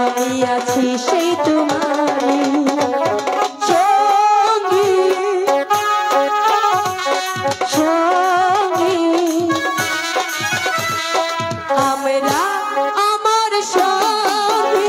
আমি আছি সেই তোমারই সঙ্গী সঙ্গী, আমরা আমার সঙ্গী।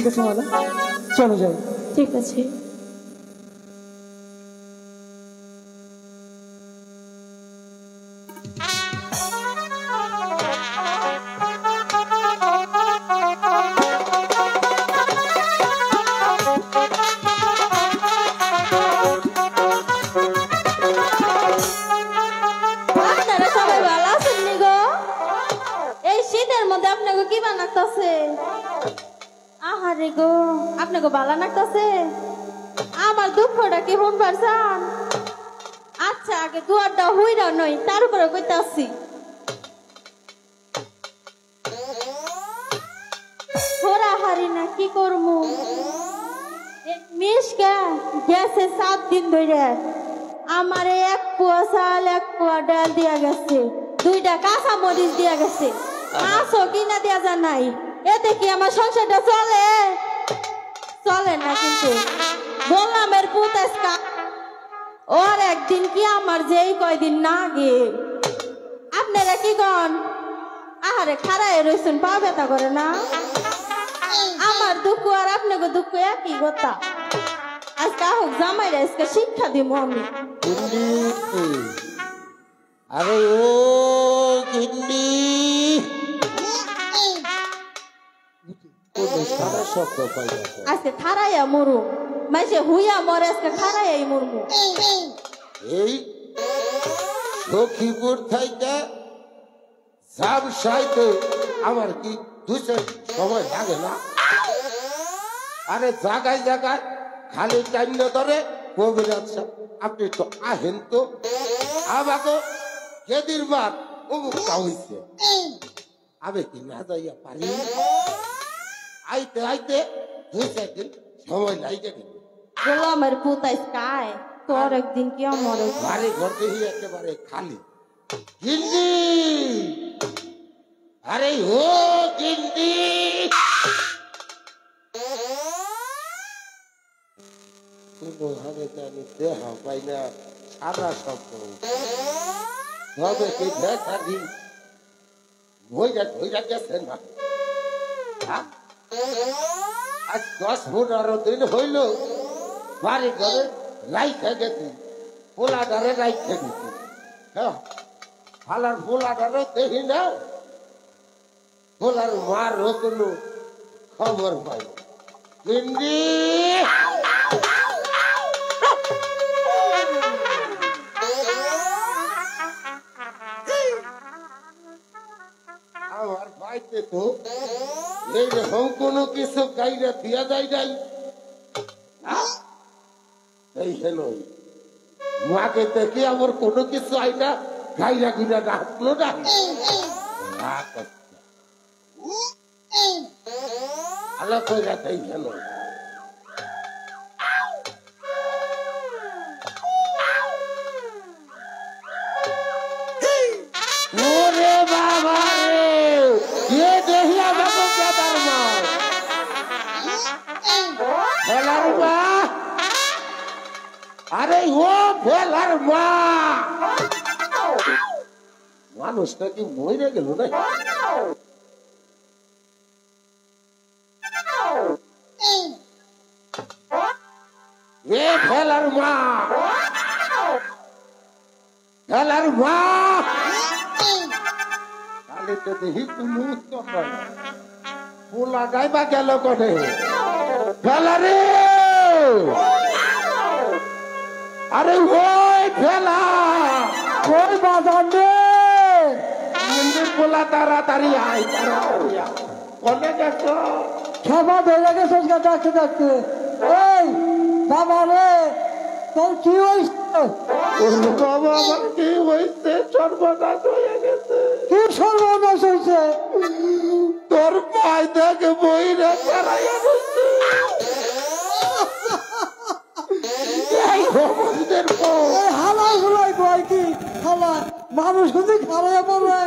আছে মালা, চলো যাই। ঠিক আছে। আপনারা সবাই ভালো আছেন নি গো? এই শীতের মধ্যে আপনাকে কি বানাইতেছে? আহারে গো, আপনাকে ভালো লাগতেছে? আমার দুঃখটা কি মন পারছেন? আচ্ছা, আগে দুয়ারটা হইরা নই, তার উপরে কইতাছি। থোড়া হারি না কি করমু? মিশকা গেছে 7 দিন ধরে। আমারে 1 পোয়া চাল 1 পোয়া ডাল দিয়া গেছে, 2টা কাঁচা মরিচ দিয়া গেছে, মাছও কিনা দিয়া যা নাই। এতে কি আমার সংসারটা চলে? চলে না। কিন্তু গোলামের পুত আজকা ওর একদিন কি আমার যেই কয়দিন না গে। আপনারা কি কন? আহারে খাড়ায় রয়েছেন, পা ব্যথা করে না? আমার দুঃখ আর আপনাকে দুঃখ একই কথা। আজকে হোক জামাইরা আজকে শিক্ষা দিব আমি। আরে ও গিন্নি, আজকে খারাইয়া মরু, মাসে হুইয়া মরে, আজকে খারাইয়াই মরমু। এই সখীপুর থাইতে সব সাইতে আমার কি 2 সময় লাগে না? আরে জায়গায় জায়গায় খালি টাইম ধরে কবিরাজ আপনি তো আহেন তো, আমাকে যেদিন বার অমুকটা হইছে, আমি কি না যাইয়া পারি? আইতে আইতে 2-4 দিন সময় লাগে গেল। গোলামের পুত আজকায় তোর একদিন কি আমার বাড়ি ঘর দেখি একেবারে খালি। গিন্নি, আরে ও গিন্নি, কোনোভাবে আমি দেহ পাই না, সারা শব্দ তবে কি দেখা দিন ভইরা গেছে না। আজ 10-15 দিন হইল বাড়ি ঘরে রাইখে গেছি, পোলাডারে রাইখে গেছি। ফালার পোলাডারও দেখি না, পোলার মারও কোনো খবর পাই। গিন্নি, আমার ভাইতে তো এইরকম কোনো কিছু গাইরা দিয়া যায় নাই। এই হেলো মাকে দেখে আমার কোনো কিছু আইনা গাইরা গুইরা রাখলো না। ভালো করে তাই হেলো ওরে বাবা রে, এ দেখি আমাকে কেদার মা ভেলার মা, আরে ও ভেলার মা, মানুষটা কি মরে গেল না? এ ভেলার মা, ভেলার মা, তাহলে তো দেখি তুমি উত্তর পাই না। পোলা গাইবা গেল কোনে? ভেলা রে, আরে ওই ভেলা, ওই বাজান রে, পোলা তাড়াতাড়ি আয়, তাড়াতাড়ি আয়। কোনে গেছো? খেপা ধরে গেছে ডাকতে ডাকতে। এই বাবা রে, তোর কি হয়েছে? বাবা, আমার কি হয়েছে? সর্বনাশ হয়ে গেছে। কি সর্বনাশ হয়েছে? তোর পায়ে থেকে বইরা চালাইয়া গেছে। হালা গুলাই কয় কি হালা মানুষ কিন্তু খারাইয়া পড়ে,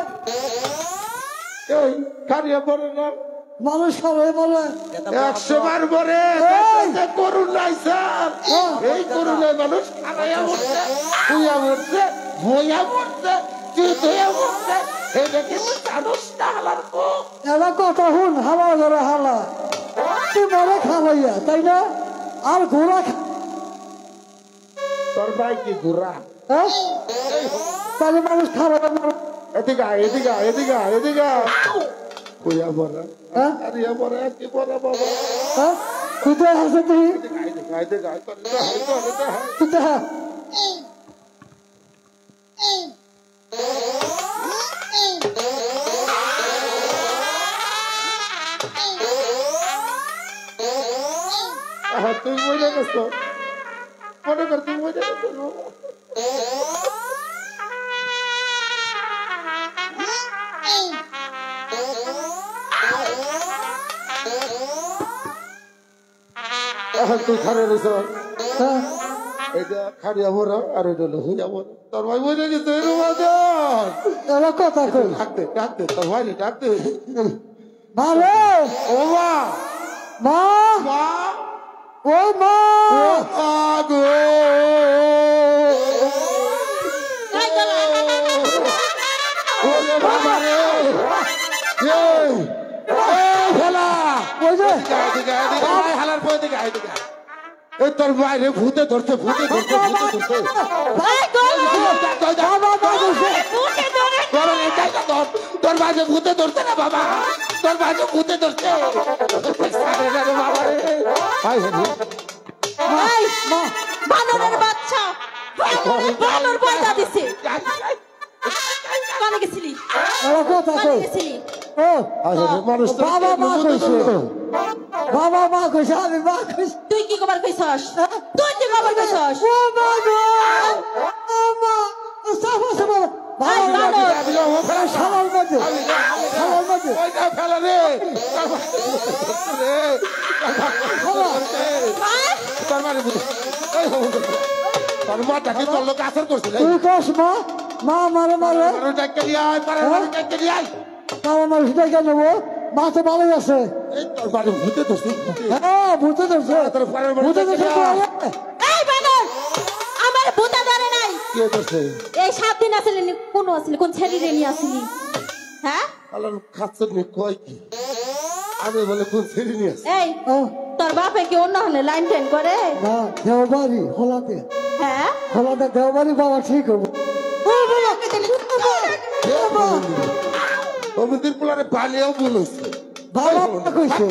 এই খারিয়া পড়ে না, মানুষ খারাইয়া পড়ে 100 বার পরে করুণাই স্যার, এই করুণায় মানুষ খারাইয়া মরছে, শুইয়া মরছে, বইয়া মরছে, চুত হইয়া মরছে। এটা কিন্তু জানোস না হালার কো? এরা কথা শুন, হালা ধরে হালা হাতি মরে খাওয়াইয়া তাই না আর ঘোড়া তোর ভাই কি ঘুরা হ্যাঁ তাহলে মানুষ খাওয়াই না এদিকে আয়, এদিকে আয়, এদিকে আয়, এদিকে আয়। কইয়া বড়া হ্যাঁ আরে বড়া কি বড়া বাবা হ্যাঁ কোথায় আছে তুই এদিকে আয়, এদিকে আয়, তোর এটা হয়, তোর এটা হয়। কোথায় আহা, তুই মরে গেছো মনে কর তুই মরে গেছো এখন তুই খারে রয়েছ হ্যাঁ এটা খাড়িয়া বড় আর এটা হলো হইয়া বড় তোর ভাই মরে গেছে এর বাজার এরা কথা কই ডাকতে ডাকতে তোর ভাই ডাকতে মা রে ও মা মা মা ও মা আগো ওরে বাবা রে এই ফেলা ওই যে এদিকে এদিকে আয়, হালার পর এদিকে আয়, এদিকে আয়। এই তোর বাইরে ভূতে ধরছে ভূতে ধরছে ভূতে ধরছে তোর বাইরে ভূতে ধরছে না বাবা তোর বাইরে ভূতে ধরছে বাবা রে ভাই বানরের বাচ্চা বানর পয়দা দিছে কানে গেছিলি এরা কথা কানে কই গেছিলি ও মানুষ তো বাবা মা কইছে বাবা মা কইছে আমি মা কইছে তুই কি খবর কইছস তুই কি খবর কইছস ও মা গো ও মা সাফা সাফা ভাই বাবা বানর সালার মধ্যে সালার মধ্যে ওইটা ফেলা রে তোর মানে তোর মাটা কি তোর লোক আসর করছিল তুই কস মা মা মারে মারে ডাক্তার আয় পারে ডাক্তার আয় বাবা মা সেটা কেন নেবো মা তো ভালোই আছে এই তোর বাড়ি ভূতে ধরছে হ্যাঁ ভূতে ধরছে ভূতে ধরছে এই বানর আমার ভূতা ধরে নাই কে ধরছে এই 7 দিন আসলে কোন আসলে কোন ছেড়ি রে নি আসলি হ্যাঁ আল্লাহ খাচ্ছে নি কয় কি আমি বলে কোন ছেড়ে নিয়ে আসছে এই তোর বাপে কি অন্য হলে লাইন টেন করে না দেওবারি হলাতে হ্যাঁ হলাতে দেওবারি বাবা ঠিক হবো অমিতির পোলারে পালিয়েও বলেছে বাবা মা কইছে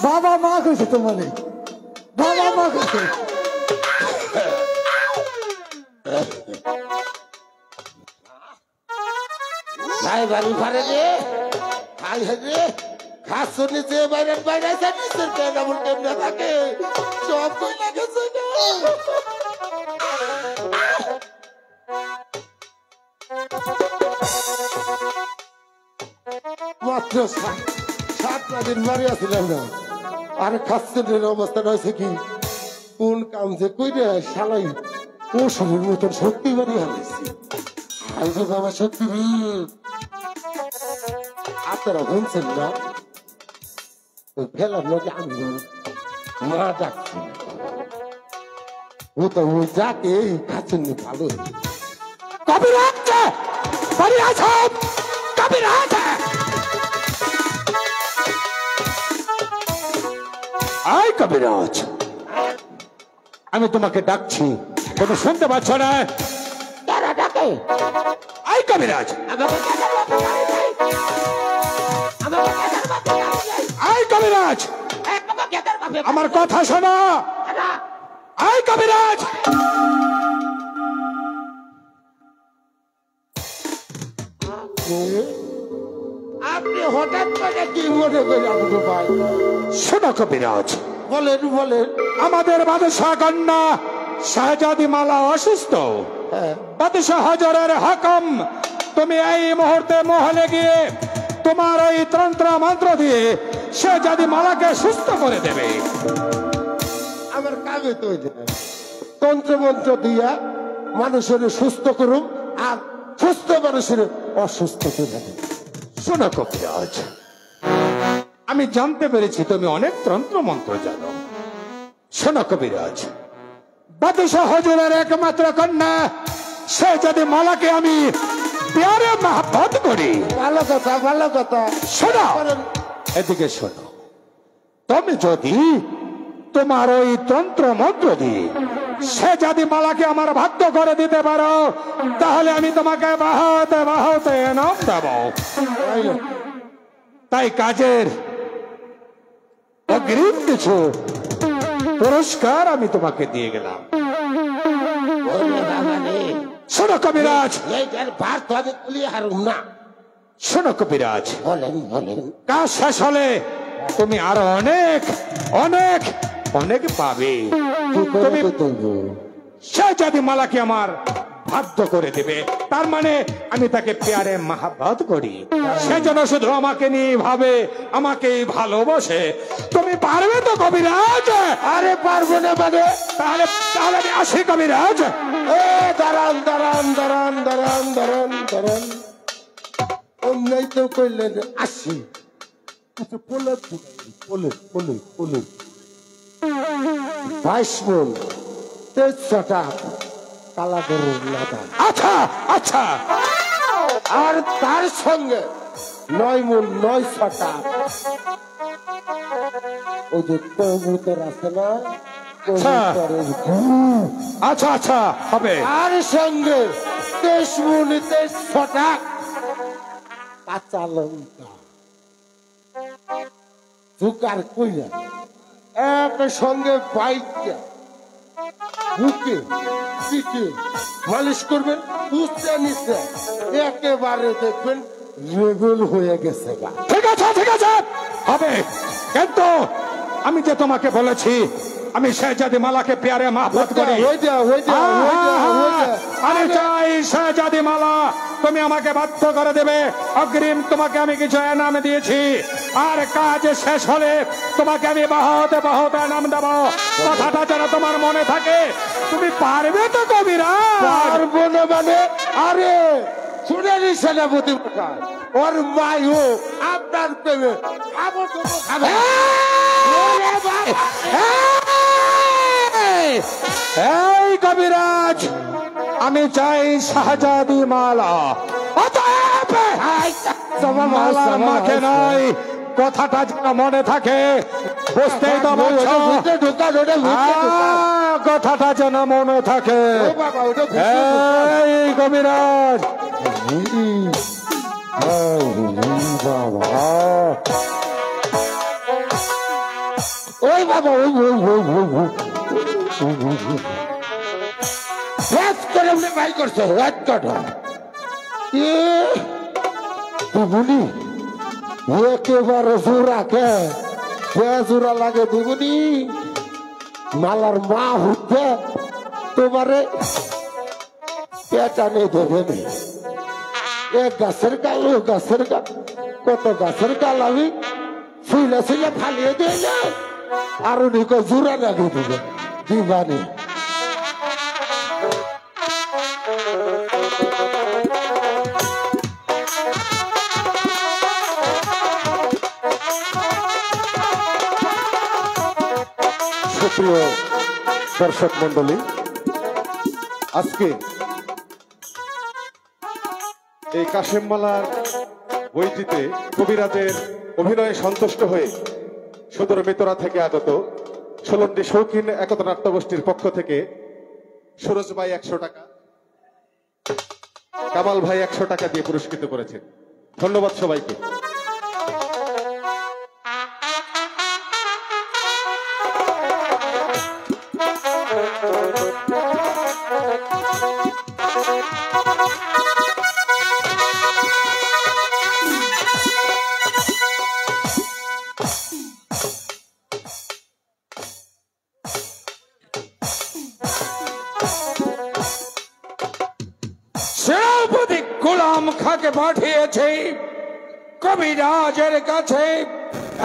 বাবা মা কইছে তোমারে বাবা মা কইছে যাই বাড়ি পারে রে খাই রে খাস নিচে বাইরে বাইরে আছে নিচে কেমন কেমন থাকে সব কই লাগেছে না মাত্র 7 দিন বাড়ি আসছিলাম না আর খাসের অবস্থা হয়েছে কি কোন কাম যে কই রে শালাই ও শরীর মতন শক্তি বাড়ি হারাইছি আইজো বাবা সত্যি আপনারা শুনছেন না ওই ফেলার লোকে আমি মা ডাকছি ও তো ওই যাকে খাচ্ছেন ভালো কবিরাজ বাড়ি আছেন কবিরাজ আয় কবিরাজ আমি তোমাকে ডাকছি তুমি শুনতে পাচ্ছ না তারা ডাকে আয় কবিরাজ আয় কবিরাজ আমার কথা শোনো আয় কবিরাজ আপনি হঠাৎ করে কি মনে করে আমাকে ভাই শোনো কবিরাজ বলেন বলেন আমাদের বাদশাহ কন্যা শাহজাদি মালা অসুস্থ বাদশাহ হাজারের হাকম তুমি এই মুহূর্তে মহলে গিয়ে তোমার এই তন্ত্র মন্ত্র দিয়ে শাহজাদি মালাকে সুস্থ করে দেবে আমার কাজে তো তন্ত্র মন্ত্র দিয়া মানুষের সুস্থ করুন আর সুস্থ মানুষের অসুস্থ করে শোনো কবিরাজ আমি জানতে পেরেছি তুমি অনেক তন্ত্র মন্ত্র জানো শোনো কবিরাজ বাদশাহ হজুরের একমাত্র কন্যা সে যদি মালাকে আমি প্যারে মহব্বত করি ভালো কথা ভালো কথা শোনো এদিকে শোনো তুমি যদি তোমার ওই তন্ত্র মন্ত্র দিয়ে সে যদি মালাকে আমার ভাগ্য করে দিতে পারো, তাহলে আমি তোমাকে বাহাতে বাহাতে নাম দেব। তাই কাজের অগ্রিম কিছু পুরস্কার আমি তোমাকে দিয়ে গেলাম। শোনো কবিরাজ, শোনো কবিরাজ, কাজ শেষ হলে তুমি আরো অনেক অনেক অনেক পাবে। সে যদি মালাকে আমার বাধ্য করে দেবে, তার মানে আমি তাকে প্যারে মাহাব্বত করি, সে যেন শুধু আমাকে নিয়ে ভাবে, আমাকেই ভালোবাসে। তুমি পারবে তো কবিরাজ? আরে পারবো না মানে? তাহলে তাহলে আমি আসি কবিরাজ। দাঁড়ান দাঁড়ান দাঁড়ান দাঁড়ান দাঁড়ান দাঁড়ান, অন্যায় তো করলেন, আসি। আচ্ছা পোলে পোলে পোলে পোলে 22 মণ 23টা কালা গরুর লাদা। আচ্ছা আচ্ছা, আর তার সঙ্গে 9 মণ 9টা ওই যে কবুতর আছে না, কবুতরের ঘুম। আচ্ছা আচ্ছা হবে। আর সঙ্গে 23 মণ 23টা কাঁচা লঙ্কা ঝুকার কইরা এক সঙ্গে বাইকটা বুকে পিঠে মালিশ করবেন, উচ্চা নিচে একেবারে দেখবেন রেগুল হয়ে গেছে। ঠিক আছে ঠিক আছে হবে, কিন্তু আমি যে তোমাকে বলেছি আমি শেহজাদি মালাকে প্যারে মাহবুব করি। আমি চাই শেহজাদি মালা তুমি আমাকে বাধ্য করে দেবে। অগ্রিম তোমাকে আমি কিছু এনাম দিয়েছি, আর কাজ শেষ হলে তোমাকে আমি বাহতে বাহতে এনাম দেব। কথাটা যেন তোমার মনে থাকে। তুমি পারবে তো কবিরাজ? পারবো না মানে? আরে শুনেনি সেনাপতি ওর মাইও আপনার প্রেমে খাবো তো খাবো। এই কবিরাজ, আমি চাই শাহজাদি মালা, মালার মাকে নয়। কথাটা যেন মনে থাকে, বুঝতেই তো পারছো। কথাটা যেন মনে থাকে। এই কবিরাজ, ওই বাবা ওই ওই ওই ওই ওই করে ভাই করছো দুগুনি একেবারে জোড়া কে জোড়া লাগে দুগুনি। মালার মা হতে তোমারে পেটানে ধরে নেই। এক গাছের গাল ও গাছের গাল, কত গাছের গাল আমি শুইলে শুইলে ফালিয়ে দিয়ে না, আরো নিকো জোড়া লাগিয়ে দিবে দিবানি। সুপ্রিয় দর্শক মন্ডলী, আজকে এই কাশেমমালার বইটিতে কবিরাজের অভিনয়ে সন্তুষ্ট হয়ে সুদূর মিতরা থেকে আগত ষোলন্ডি শৌখিন একতা নাট্যগোষ্ঠীর পক্ষ থেকে সুরজ ভাই 100 টাকা, কামাল ভাই 100 টাকা দিয়ে পুরস্কৃত করেছেন। ধন্যবাদ সবাইকে। সেনাপতি গোলাম খাকে পাঠিয়েছে কবিরাজের কাছে,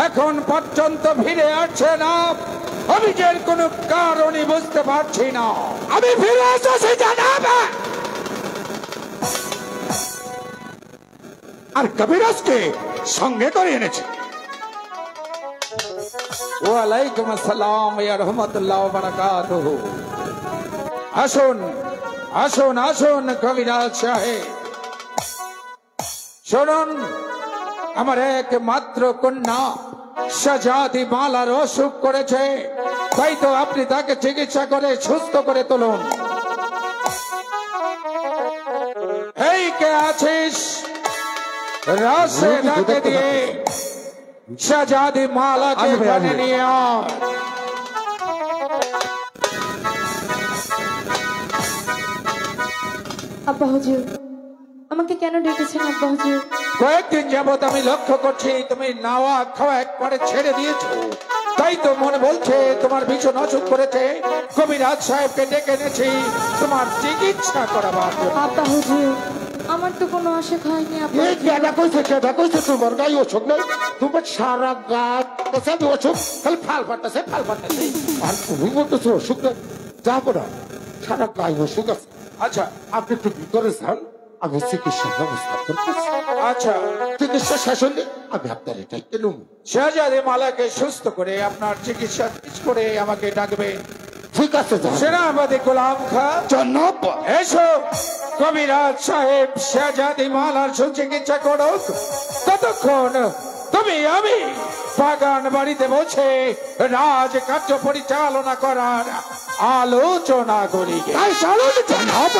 এখন পর্যন্ত ফিরে আসছে না। আমি যে কোনো কারণই বুঝতে পারছি না। আমি ফিরে এসেছি জানাবে। আর কবিরাজকে সঙ্গে করে এনেছে। ওয়ালাইকুম আসসালাম ওয়া রাহমাতুল্লাহি ওয়া বারাকাতুহু। আসুন আসুন আসুন কবিরাজ সাহেব, শুনুন, আমার একমাত্র কন্যা শাহজাদি মালার অসুখ করেছে, তাই তো আপনি তাকে চিকিৎসা করে সুস্থ করে তুলুন। এই কে আছিস? রাসে ডাকে দিয়ে শাহজাদি মালাকে এখানে নিয়ে আয়। আব্বা হুজুর, আমাকে কেন ডেকেছেন আব্বা হুজুর? কয়েকদিন যাবত আমি লক্ষ্য করছি তুমি নাওয়া খাওয়া একবারে ছেড়ে দিয়েছো, তাই তো মনে বলছে তোমার ভীষণ অসুখ করেছে। কবিরাজ সাহেবকে ডেকে এনেছি তোমার চিকিৎসা করাবার জন্য। আব্বা হুজুর, আমার তো কোনো অসুখ হয়নি আব্বা এই হুজুর। কেডা কইছে তোমার গায়ে অসুখ নাই? তোমার সারা গাছ অসুখ, খালি ফাল ফাটাছে আর তুমি বলতেছো অসুখ নাই? যাবো না, সারা গায়ে অসুখ আছে। আচ্ছা আপনি একটু ভিতরে যান, আমি চিকিৎসার ব্যবস্থা করতেছি। আচ্ছা, চিকিৎসা শেষ হলে আমি আপনার এটা কেন শাহজাদি মালাকে সুস্থ করে আপনার চিকিৎসা করে আমাকে ডাকবে। ঠিক আছে, সেনাপতি গোলাম খা, জনাব। এসো। কবিরাজ সাহেব শাহজাদি মালার সুচিকিৎসা করুক, ততক্ষণ তুমি আমি বাগান বাড়িতে বসে রাজ কার্য পরিচালনা করার আলোচনা করি। জনাব,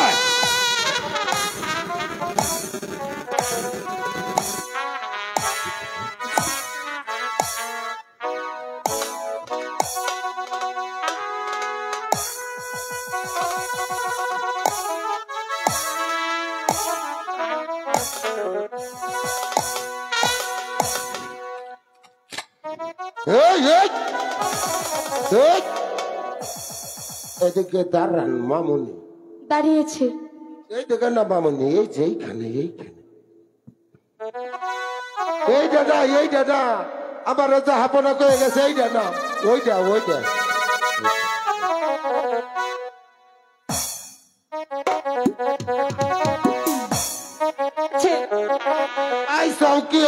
এদিকে দাঁড়ান মামুনি, দাঁড়িয়েছে। এইদিকে না মামুনি, এই যে এইখানে এইটা না আমার হাপনা করে গেছে, এইটা না ওইটা আই সাউ কি